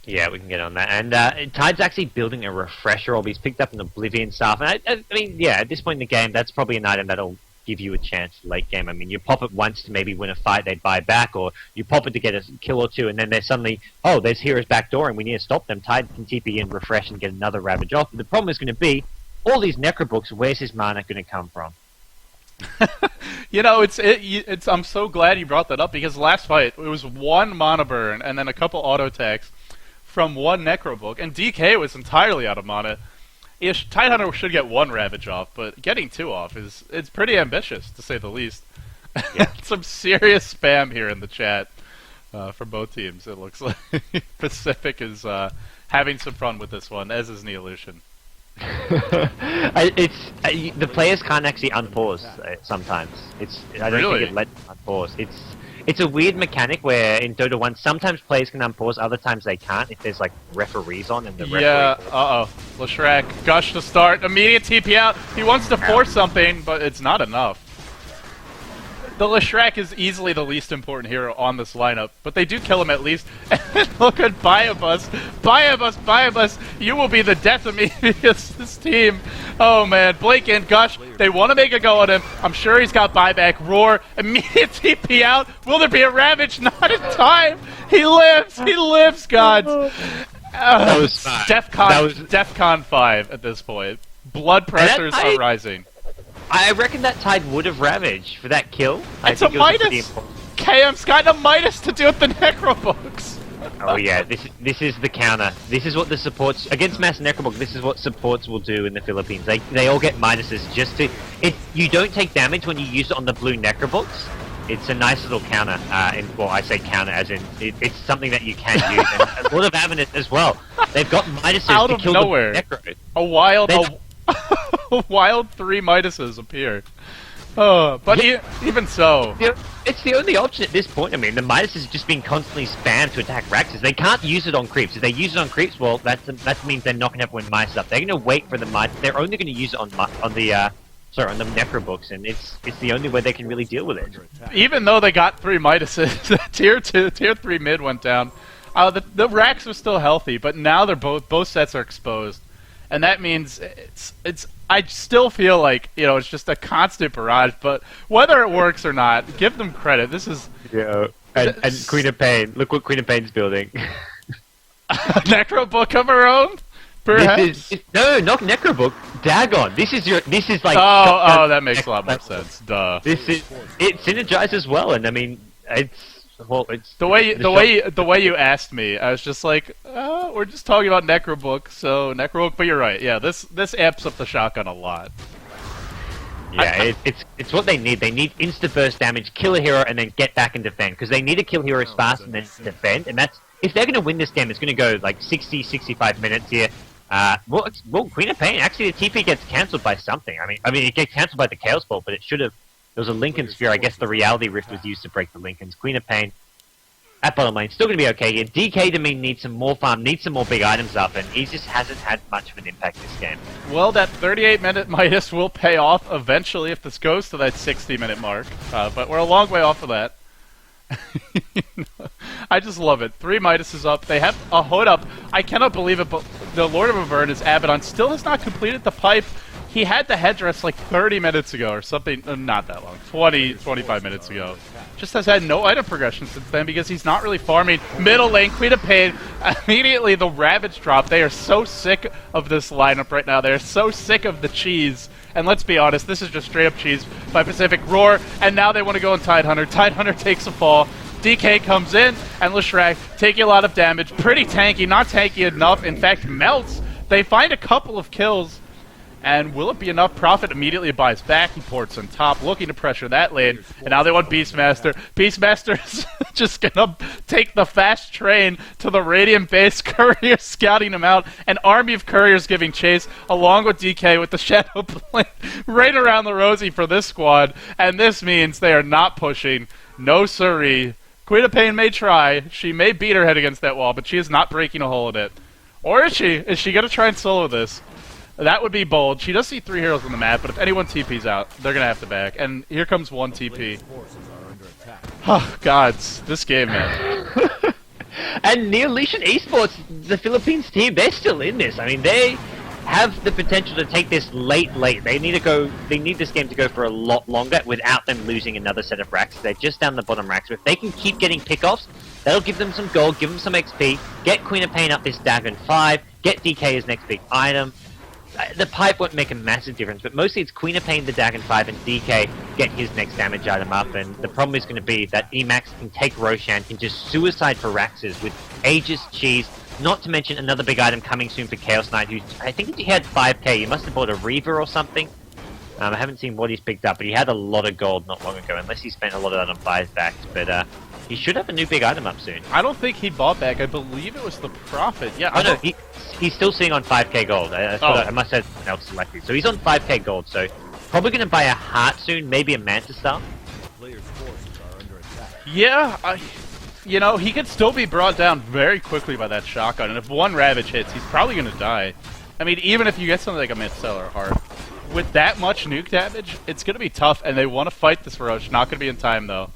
Yeah, we can get on that. And Tide's actually building a refresher orb. He's picked up an Oblivion Staff. And I mean, yeah, at this point in the game, that's probably an item that'll give you a chance late game. I mean, you pop it once to maybe win a fight, they buy back, or you pop it to get a kill or two, and then there's suddenly, oh, there's heroes backdoor, and we need to stop them. Tide can TP in, refresh, and get another Ravage off. But the problem is going to be, all these Necro books, where's his mana going to come from? You know, it's. I'm so glad you brought that up, because last fight, it was one mana burn, and then a couple auto attacks from one Necro book, and DK was entirely out of mana. Tidehunter should get one Ravage off, but getting two off it's pretty ambitious, to say the least. Yeah. Some serious spam here in the chat for both teams, it looks like. Pacific is having some fun with this one, as is Neolution. The players can't actually unpause sometimes. I don't think it lets them unpause. It's a weird mechanic where in Dota 1 sometimes players can unpause, other times they can't if there's like referees on and the referee... Yeah, Leshrac, Gush to start, immediate TP out. He wants to force something, but it's not enough. The Leshrac is easily the least important hero on this lineup, but they do kill him at least. And look at Biobus. Biobus, you will be the death of me against this team. Oh man, Blake and Gush, they want to make a go at him. I'm sure he's got buyback. Roar, immediate TP out. Will there be a Ravage? Not in time. He lives, gods. That was fine. DEFCON 5 at this point. Blood pressures are rising. I reckon that Tide would have Ravaged for that kill. It's a Midas! KM's got a Midas to do with the Necro books! Oh yeah, this is the counter. This is what the supports... Against Mass Necrobook, this is what supports will do in the Philippines. They all get Midases just to... You don't take damage when you use it on the blue Necrobooks. It's a nice little counter. Well, I say counter as in... It's something that you can use. And a lot of Avenant as well. They've got Midases to kill nowhere. The Necro. A wild 3 Midases appear. Oh, but even so... It's the only option at this point. I mean, the Midas is just being constantly spammed to attack Raxes. They can't use it on creeps. If they use it on creeps, well, that means they're not going to have win Midas up. They're going to wait for the Midas. They're only going to use it on the Necro books, and it's the only way they can really deal with it. Even though they got 3 Midases, tier 3 mid went down. The Rax was still healthy, but now they're both sets are exposed. And that means I still feel like, it's just a constant barrage, but whether it works or not, give them credit. This is... Yeah, and Queen of Pain. Look what Queen of Pain's building. A Necro book of her own? Perhaps? No, not Necro book. Dagon. This is like. Oh, that makes a lot more sense. Duh. It synergizes well, and I mean, it's the way you asked me. I was just like, we're just talking about Necrobook, so Necrobook. But you're right. Yeah, this amps up the shotgun a lot. Yeah, it's what they need. They need insta-burst damage, kill a hero, and then get back and defend. Because they need to kill heroes fast and then defend. And that's if they're going to win this game, it's going to go like 60, 65 minutes here. Well, Queen of Pain, actually the TP gets cancelled by something. I mean, it gets cancelled by the Chaos Ball, but it should have... There was a Lincoln Sphere. I guess the Reality Rift was used to break the Lincolns. Queen of Pain, at bottom lane, still going to be okay here. DK to me needs some more farm, needs some more big items up, and he just hasn't had much of an impact this game. Well, that 38-minute Midas will pay off eventually if this goes to that 60-minute mark, but we're a long way off of that. I just love it. 3 Midases up. They have a hood up. I cannot believe it, but the Lord of Avernus, Abaddon, still has not completed the pipe. He had the headdress like 30 minutes ago or something. Not that long. 20, 25 minutes ago. Just has had no item progression since then because he's not really farming. Middle lane, Queen of Pain. Immediately the Ravage drop. They are so sick of this lineup right now. They're so sick of the cheese. And let's be honest, this is just straight up cheese by Pacific Roar. And now they want to go on Tidehunter. Tidehunter takes a fall. DK comes in, and Leshrac taking a lot of damage. Pretty tanky, not tanky enough. In fact, melts. They find a couple of kills. And will it be enough? Prophet immediately buys back. He ports on top, looking to pressure that lane. And now they want Beastmaster. Beastmaster's just gonna take the fast train to the Radiant base. Courier scouting him out. An army of couriers giving chase, along with DK with the Shadow Blade right around the rosy for this squad. And this means they are not pushing. No siree. Queen of Pain may try. She may beat her head against that wall, but she is not breaking a hole in it. Or is she? Is she gonna try and solo this? That would be bold. She does see 3 heroes on the map, but if anyone TP's out, they're going to have to back. And here comes one TP. Oh, gods. This game, man. And Neolution Esports, the Philippines team, they're still in this. I mean, they have the potential to take this late. They need this game to go for a lot longer without them losing another set of racks. They're just down the bottom racks. If they can keep getting pickoffs, that'll give them some gold, give them some XP, get Queen of Pain up this Dagon 5, get DK as next big item. The pipe won't make a massive difference, but mostly it's Queen of Pain, the Dagon 5, and DK get his next damage item up, and the problem is going to be that eMaxx can take Roshan, can just suicide for Raxes with Aegis, Cheese, not to mention another big item coming soon for Chaos Knight, who I think he had 5k, he must have bought a Reaver or something. I haven't seen what he's picked up, but he had a lot of gold not long ago, unless he spent a lot of that on buybacks, but he should have a new big item up soon. I don't think he bought back. I believe it was the Prophet. Yeah. Oh, no, he's still sitting on 5k gold. I must have something else selected. So he's on 5k gold, so probably going to buy a Heart soon, maybe a Manta Star. Yeah, you know, he could still be brought down very quickly by that shotgun, and if one Ravage hits, he's probably going to die. I mean, even if you get something like a Manta Star or Heart, with that much nuke damage, it's going to be tough, and they want to fight this Roche. Not going to be in time, though.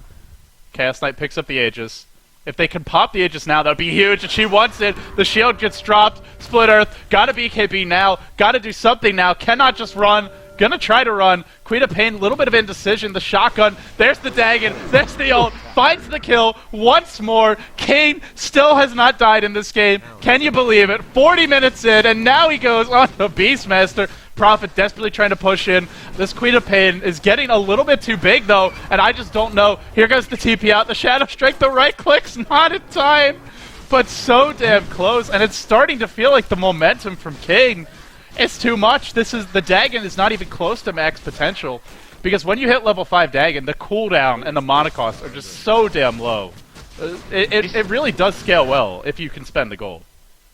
Chaos Knight picks up the Aegis. If they can pop the Aegis now, that would be huge, and she wants it. The shield gets dropped. Split Earth. Gotta BKB now. Gotta do something now. Cannot just run. Gonna try to run. Queen of Pain, a little bit of indecision. The shotgun. There's the Dagon. There's the ult. Finds the kill once more. Kane still has not died in this game. Can you believe it? 40 minutes in, and now he goes on to Beastmaster. Prophet desperately trying to push in. This Queen of Pain is getting a little bit too big, though, and I just don't know. Here goes the TP out. The Shadow Strike, the right click's not in time, but so damn close, and it's starting to feel like the momentum from King is too much. The Dagon is not even close to max potential, because when you hit level 5 Dagon, the cooldown and the mana costs are just so damn low. It really does scale well if you can spend the gold.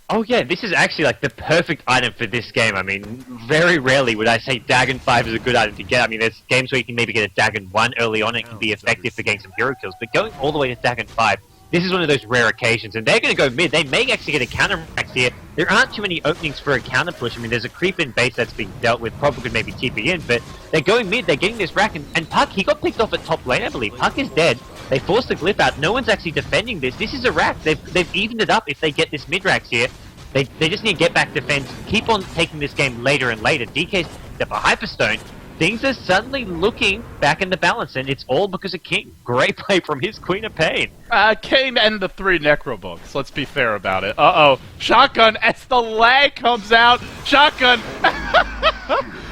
Oh yeah, this is actually like the perfect item for this game. I mean, very rarely would I say Dagon 5 is a good item to get. I mean, there's games where you can maybe get a Dagon 1 early on, it can be effective for getting some hero kills, but going all the way to Dagon 5, this is one of those rare occasions, and they're going to go mid. They may actually get a counter max here. There aren't too many openings for a counter push. I mean, there's a creep in base that's being dealt with, probably could maybe TP in, but they're going mid, they're getting this rack, and Puck, he got picked off at top lane, I believe. Puck is dead. They forced the glyph out. No one's actually defending this. This is a rack. They've evened it up if they get this mid racks here. They just need to get back defense, keep on taking this game later and later. DK's up a Hyperstone. Things are suddenly looking back in the balance, and it's all because of King. Great play from his Queen of Pain. Kane and the 3 Necro books. Let's be fair about it. Uh-oh. Shotgun as the lag comes out. Shotgun.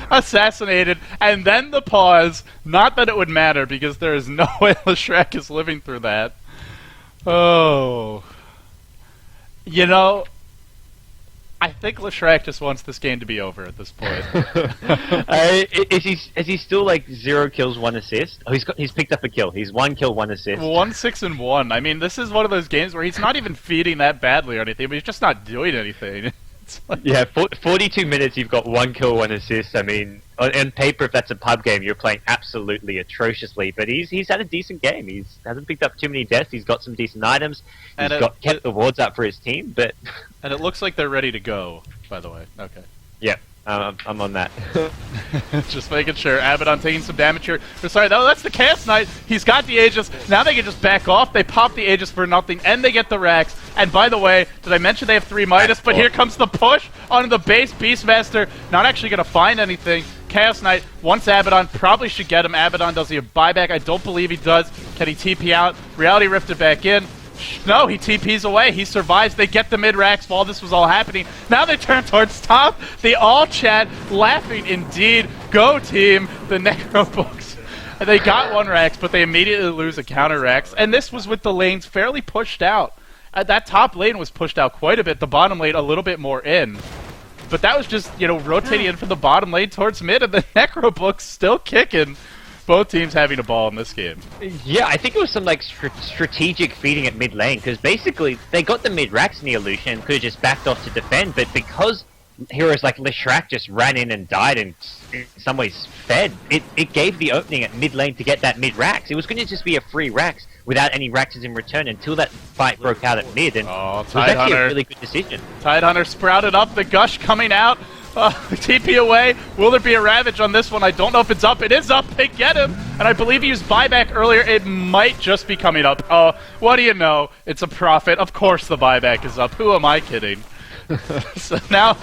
assassinated, and then the pause. Not that it would matter, because there is no way Leshrac is living through that. Oh. You know, I think Leshrac just wants this game to be over at this point. Is he still like 0 kills, 1 assist? Oh, he's picked up a kill. He's 1 kill, 1 assist. 1-6-1. I mean, this is one of those games where he's not even feeding that badly or anything, but he's just not doing anything. Like... Yeah, 42 minutes, you've got 1 kill, 1 assist. I mean, on paper, if that's a pub game, you're playing absolutely atrociously. But he's had a decent game. He hasn't picked up too many deaths. He's got some decent items. He's kept the wards up for his team. But and it looks like they're ready to go, by the way. Okay. Yeah, I'm on that. Just making sure. Abaddon taking some damage here. Sorry, that's the Chaos Knight. He's got the Aegis. Now they can just back off. They pop the Aegis for nothing, and they get the Rax. And by the way, did I mention they have 3 Midas? But here comes the push onto the base. Beastmaster not actually going to find anything. Chaos Knight wants Abaddon. Probably should get him. Abaddon, does he have buyback? I don't believe he does. Can he TP out? Reality Rifted back in. No, he TPs away. He survives. They get the mid-racks while this was all happening. Now they turn towards top. They all chat, laughing indeed. Go team, the Necro books. They got 1 Rax, but they immediately lose a counter Rax. And this was with the lanes fairly pushed out. That top lane was pushed out quite a bit. The bottom lane a little bit more in. But that was just, you know, rotating in from the bottom lane towards mid, and the Necro books still kicking. Both teams having a ball in this game. Yeah, I think it was some like strategic feeding at mid lane, because basically they got the mid racks Neolution and could have just backed off to defend, but because heroes like Leshrac just ran in and died and in some ways fed, it gave the opening at mid lane to get that mid racks. It was going to just be a free racks without any raxes in return until that fight broke out at mid, and it was actually a really good decision. Tidehunter sprouted up, the gush coming out. TP away. Will there be a Ravage on this one? I don't know if it's up. It is up. They get him. And I believe he used buyback earlier. It might just be coming up. Oh, what do you know? It's a Prophet. Of course the buyback is up. Who am I kidding? So now,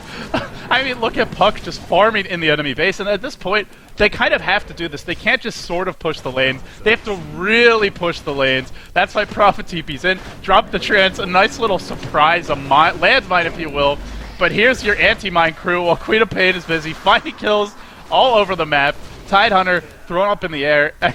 I mean, look at Puck just farming in the enemy base. And at this point, they kind of have to do this. They can't just sort of push the lanes. They have to really push the lanes. That's why Prophet TP's in. Drop the trance. A nice little surprise. A landmine, if you will. But here's your anti-mine crew while Queen of Pain is busy finding kills all over the map. Tidehunter thrown up in the air. And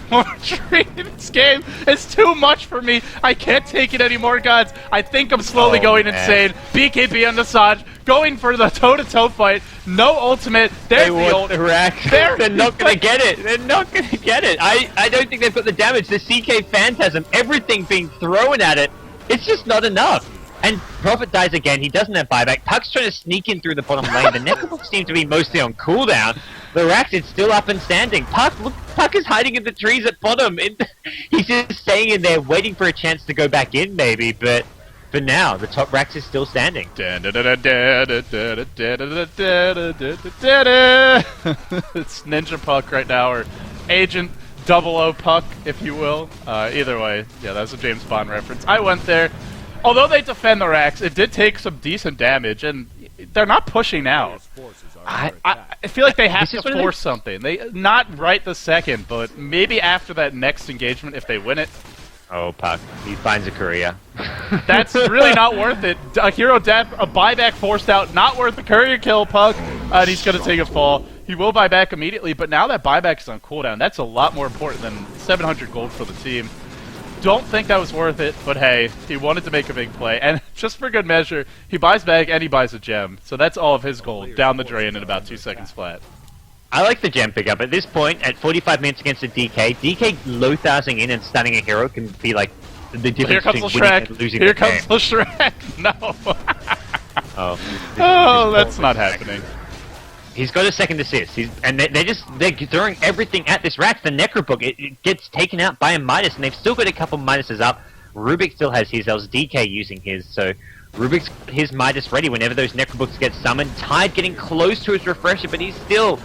this game is too much for me. I can't take it anymore, gods. I think I'm slowly going insane. BKB on the Saj, going for the toe-to-toe fight. No ultimate. There's the ult. They're not going to get it. They're not going to get it. I don't think they've got the damage. The CK Phantasm, everything being thrown at it. It's just not enough. And Prophet dies again. He doesn't have buyback. Puck's trying to sneak in through the bottom lane. The Necrobooks seem to be mostly on cooldown. The Rax is still up and standing. Puck is hiding in the trees at bottom. He's just staying in there, waiting for a chance to go back in, maybe. But for now, the top Rax is still standing. It's Ninja Puck right now, or Agent 00 Puck, if you will. Either way, yeah, that's a James Bond reference. I went there. Although they defend the racks, it did take some decent damage, and they're not pushing out. I feel like they have to force something. Not right this second, but maybe after that next engagement if they win it. Oh, Puck. He finds a courier. That's really not worth it. A hero death, a buyback forced out, not worth the courier kill, Puck. And he's going to take a fall. He will buy back immediately, but now that buyback is on cooldown, that's a lot more important than 700 gold for the team. Don't think that was worth it, but hey, he wanted to make a big play, and just for good measure, he buys back and he buys a gem. So that's all of his gold down the drain in about 2 seconds flat. I like the gem pickup. At this point, at 45 minutes against a DK low thousing in and stunning a hero can be like the difference between winning and losing the game. Here comes Leshrac! No! Oh, that's not happening. He's got a second assist. They're throwing everything at this Rax. The Necrobook, it gets taken out by a Midas, and they've still got a couple Midases up. Rubik still has his. That was DK using his. So Rubik's his Midas ready whenever those Necrobooks get summoned. Tide getting close to his refresher, but he's still...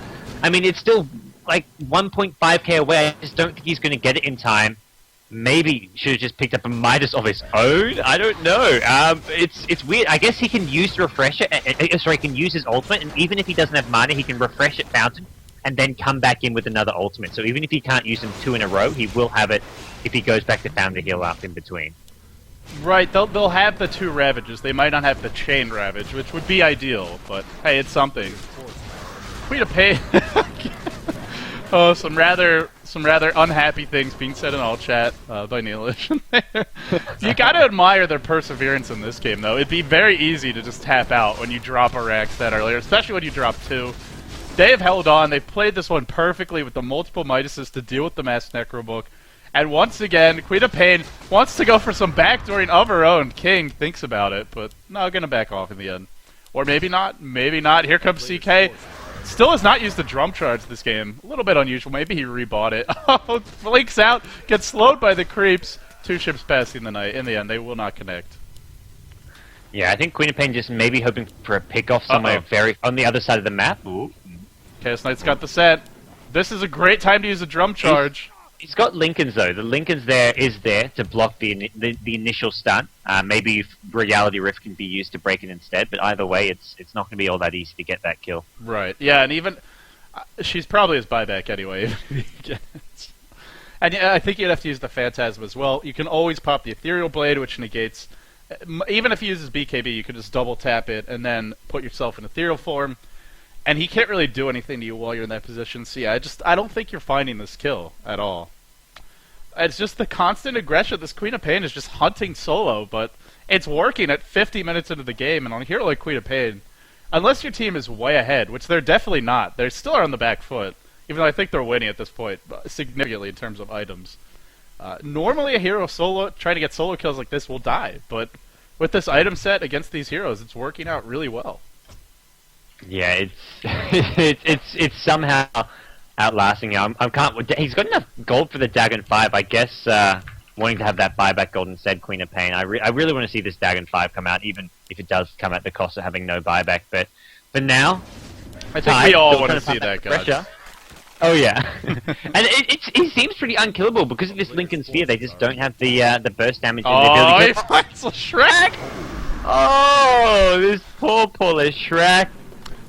I mean, it's still like 1.5k away. I just don't think he's going to get it in time. Maybe should have just picked up a Midas of his own. I don't know. It's weird. I guess he can use the refresher. Sorry, he can use his ultimate, and even if he doesn't have mana, he can refresh at Fountain and then come back in with another ultimate. So even if he can't use them 2 in a row, he will have it if he goes back to Fountain to heal up in between. Right. They'll have the 2 Ravages. They might not have the Chain Ravage, which would be ideal. But hey, it's something. Queen of Pain. Oh, some rather unhappy things being said in all chat by Neolution there. You gotta admire their perseverance in this game, though. It'd be very easy to just tap out when you drop a Rax that earlier, especially when you drop 2. They have held on. They've played this one perfectly with the multiple Midases to deal with the Mass Necro book. And once again, Queen of Pain wants to go for some backdooring of her own. King thinks about it, but no, gonna back off in the end. Or maybe not. Maybe not. Here comes CK. Still has not used the drum charge this game. A little bit unusual. Maybe he rebought it. Oh, blinks out. Gets slowed by the creeps. 2 ships passing the night. In the end, they will not connect. Yeah, I think Queen of Pain just maybe hoping for a pick-off somewhere very on the other side of the map. Ooh. Chaos Knight's got the set. This is a great time to use a drum charge. He's got Lincolns, though. The Lincolns is there to block the initial stun. Maybe Reality Rift can be used to break it instead, but either way, it's not going to be all that easy to get that kill. Right. Yeah, and even she's probably his buyback anyway. And yeah, I think you'd have to use the Phantasm as well. You can always pop the Ethereal Blade, which negates. Even if he uses BKB, you can just double tap it and then put yourself in ethereal form. And he can't really do anything to you while you're in that position. So yeah, I don't think you're finding this kill at all. It's just the constant aggression. This Queen of Pain is just hunting solo, but it's working at 50 minutes into the game. And on a hero like Queen of Pain, unless your team is way ahead, which they're definitely not, they still are on the back foot. Even though I think they're winning at this point, significantly in terms of items. Normally a hero solo trying to get solo kills like this will die, but with this item set against these heroes, it's working out really well. Yeah, it's somehow outlasting him. He's got enough gold for the Dagon 5, I guess. Wanting to have that buyback gold instead, Queen of Pain. I really want to see this Dagon 5 come out, even if it does come at the cost of having no buyback. But for now, I think we all want to see that, guys. Oh yeah, and he seems pretty unkillable because of this Lincoln Sphere. They just don't have the burst damage. Oh, he finds a Shrek! Oh, this poor Shrek.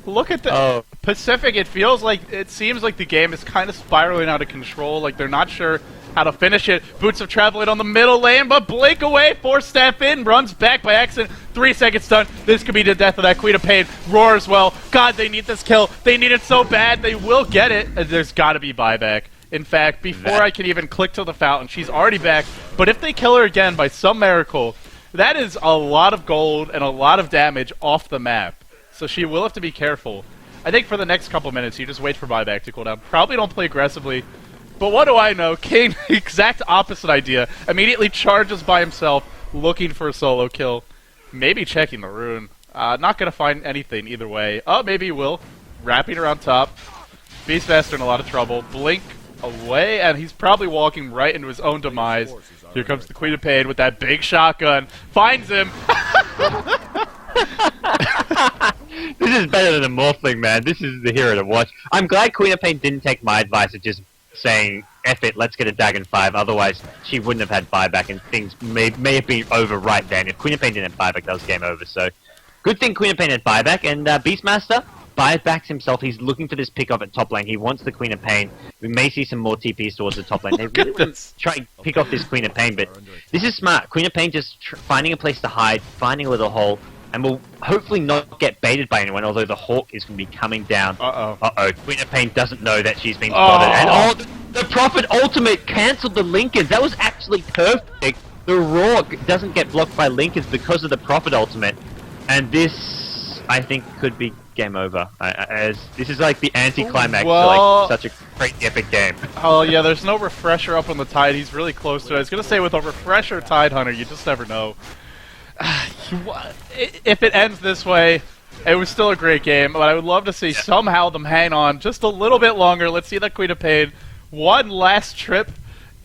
Look at the Pacific. It seems like the game is kind of spiraling out of control. Like they're not sure how to finish it. Boots of Traveling on the middle lane, but blink away. 4-step in, runs back by accident. 3 seconds stun. This could be the death of that Queen of Pain. Roar as well. God, they need this kill. They need it so bad. They will get it. There's got to be buyback. In fact, before I can even click to the fountain, she's already back. But if they kill her again by some miracle, that is a lot of gold and a lot of damage off the map. So she will have to be careful. I think for the next couple minutes, you just wait for buyback to cool down. Probably don't play aggressively. But what do I know? King, exact opposite idea. Immediately charges by himself, looking for a solo kill. Maybe checking the rune. Not going to find anything either way. Oh, maybe he will. Wrapping around top. Beastmaster in a lot of trouble. Blink away, and he's probably walking right into his own demise. Here comes the Queen of Pain with that big shotgun. Finds him. This is better than a Morphling, man. This is the hero to watch. I'm glad Queen of Pain didn't take my advice of just saying, F it, let's get a Dagon 5, otherwise she wouldn't have had buyback and things may have been over right then. If Queen of Pain didn't have buyback, that was game over, so good thing Queen of Pain had buyback, and Beastmaster buybacks himself. He's looking for this pick off at top lane. He wants the Queen of Pain. We may see some more TPs towards the top lane. They really want to try and pick off this Queen of Pain, but this is smart. Queen of Pain just finding a place to hide, finding a little hole, and will hopefully not get baited by anyone, although the Hawk is going to be coming down. Uh-oh. Queen of Pain doesn't know that she's been spotted. And the Prophet Ultimate cancelled the Lincolns. That was actually perfect. The Roar doesn't get blocked by Lincolns because of the Prophet Ultimate. And this, I think, could be game over. As this is like the anti-climax to like such a great epic game. Oh yeah, there's no refresher up on the Tide. He's really close to it. I was going to say with a refresher Tide Hunter, you just never know. If it ends this way, it was still a great game, but I would love to see somehow them hang on just a little bit longer. Let's see that Queen of Pain. One last trip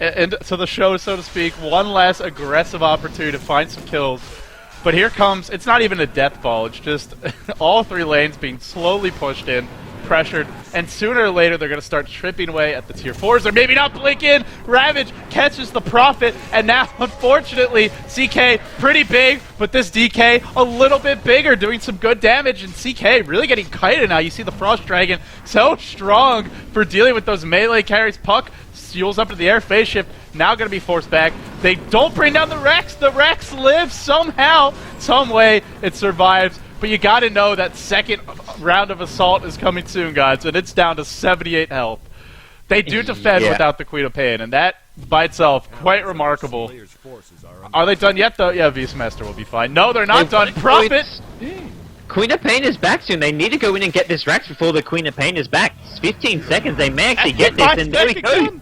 into the show, so to speak. One last aggressive opportunity to find some kills. But here comes, it's not even a death ball, it's just all 3 lanes being slowly pushed in, pressured, and sooner or later they're going to start tripping away at the tier 4s, or maybe not blink in. Ravage catches the Prophet, and now, unfortunately, CK pretty big, but this DK a little bit bigger, doing some good damage, and CK really getting kited now. You see the Frost Dragon so strong for dealing with those melee carries. Puck fuels up to the air, phase shift, now going to be forced back. They don't bring down the Rex. The Rex lives somehow, some way. It survives. But you gotta know that second round of assault is coming soon, guys, and it's down to 78 health. They do defend without the Queen of Pain, and that, by itself, quite remarkable. Are they done yet, though? Yeah, Beastmaster will be fine. No, they're not done. Profit! Queen of Pain is back soon. They need to go in and get this Rex before the Queen of Pain is back. It's 15 seconds. They may actually get this, and there we go.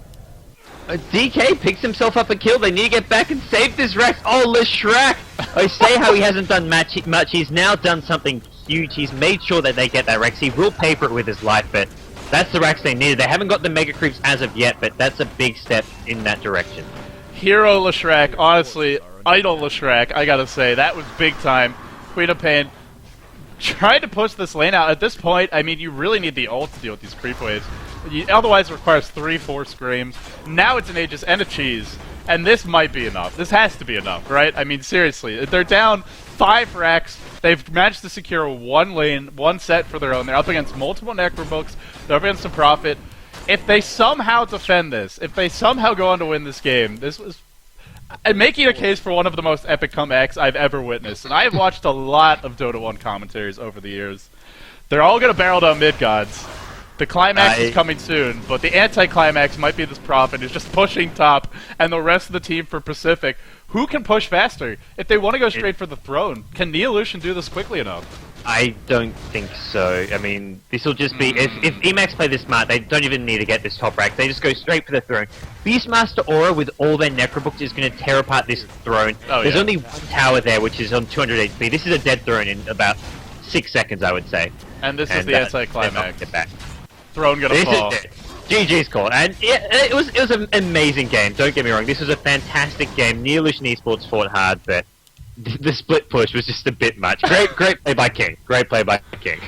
DK picks himself up a kill. They need to get back and save this Rex. Oh, Leshrac! I say how he hasn't done much. He's now done something huge. He's made sure that they get that Rex. He will pay for it with his life, but that's the Rex they needed. They haven't got the Mega Creeps as of yet, but that's a big step in that direction. Hero Leshrac, honestly, idol Leshrac, I gotta say, that was big time. Queen of Pain trying to push this lane out. At this point, I mean, you really need the ult to deal with these creep waves. Otherwise, it requires 3-4 screams. Now it's an Aegis and a cheese, and this might be enough. This has to be enough, right? I mean, seriously, they're down 5 racks. They've managed to secure one lane, one set for their own. They're up against multiple Necro books. They're up against a Prophet. If they somehow defend this, if they somehow go on to win this game, this was making a case for one of the most epic comebacks I've ever witnessed. And I have watched a lot of Dota 1 commentaries over the years. They're all going to barrel down mid, gods. The climax is coming soon, but the anti-climax might be this Prophet who's just pushing top, and the rest of the team for Pacific. Who can push faster? If they want to go straight for the throne, can Neolution do this quickly enough? I don't think so. I mean, this will just be... If eMaxx play this smart, they don't even need to get this top rack. They just go straight for the throne. Beastmaster Aura with all their Necrobooks is going to tear apart this throne. There's only one tower there, which is on 200 HP. This is a dead throne in about 6 seconds, I would say. And this is the anti-climax. Throne gonna fall. GG's call. And it was an amazing game, don't get me wrong. This was a fantastic game. Neolution Esports fought hard, but the split push was just a bit much. Great play by King. Great play by King.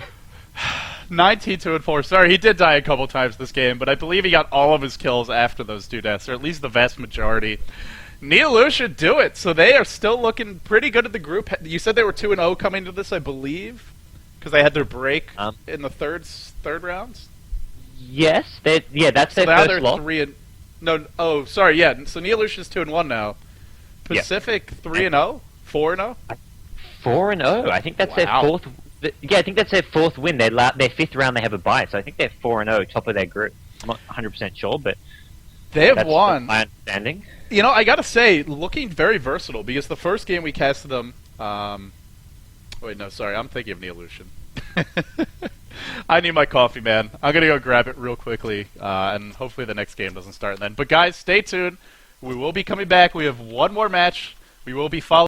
19-2-4. Sorry, he did die a couple times this game, but I believe he got all of his kills after those 2 deaths, or at least the vast majority. Neolution do it, so they are still looking pretty good at the group. You said they were 2-0 coming to this, I believe, because they had their break in the third rounds. Yes, that's their now first they're loss. 3 no. Oh, sorry. Yeah. So Neolution's 2-1 now. Pacific 3-0, 4-0. 4-0. I think that's their fourth. Yeah, I think that's their fourth win. Their 5th round they have a bye, so I think they're 4-0, top of their group. I'm not 100% sure, but they have won. My understanding. You know, I gotta say, looking very versatile because the first game we casted them. Wait, no, sorry, I'm thinking of Neolution. I need my coffee, man. I'm gonna go grab it real quickly, and hopefully the next game doesn't start then. But guys, stay tuned. We will be coming back. We have one more match. We will be following.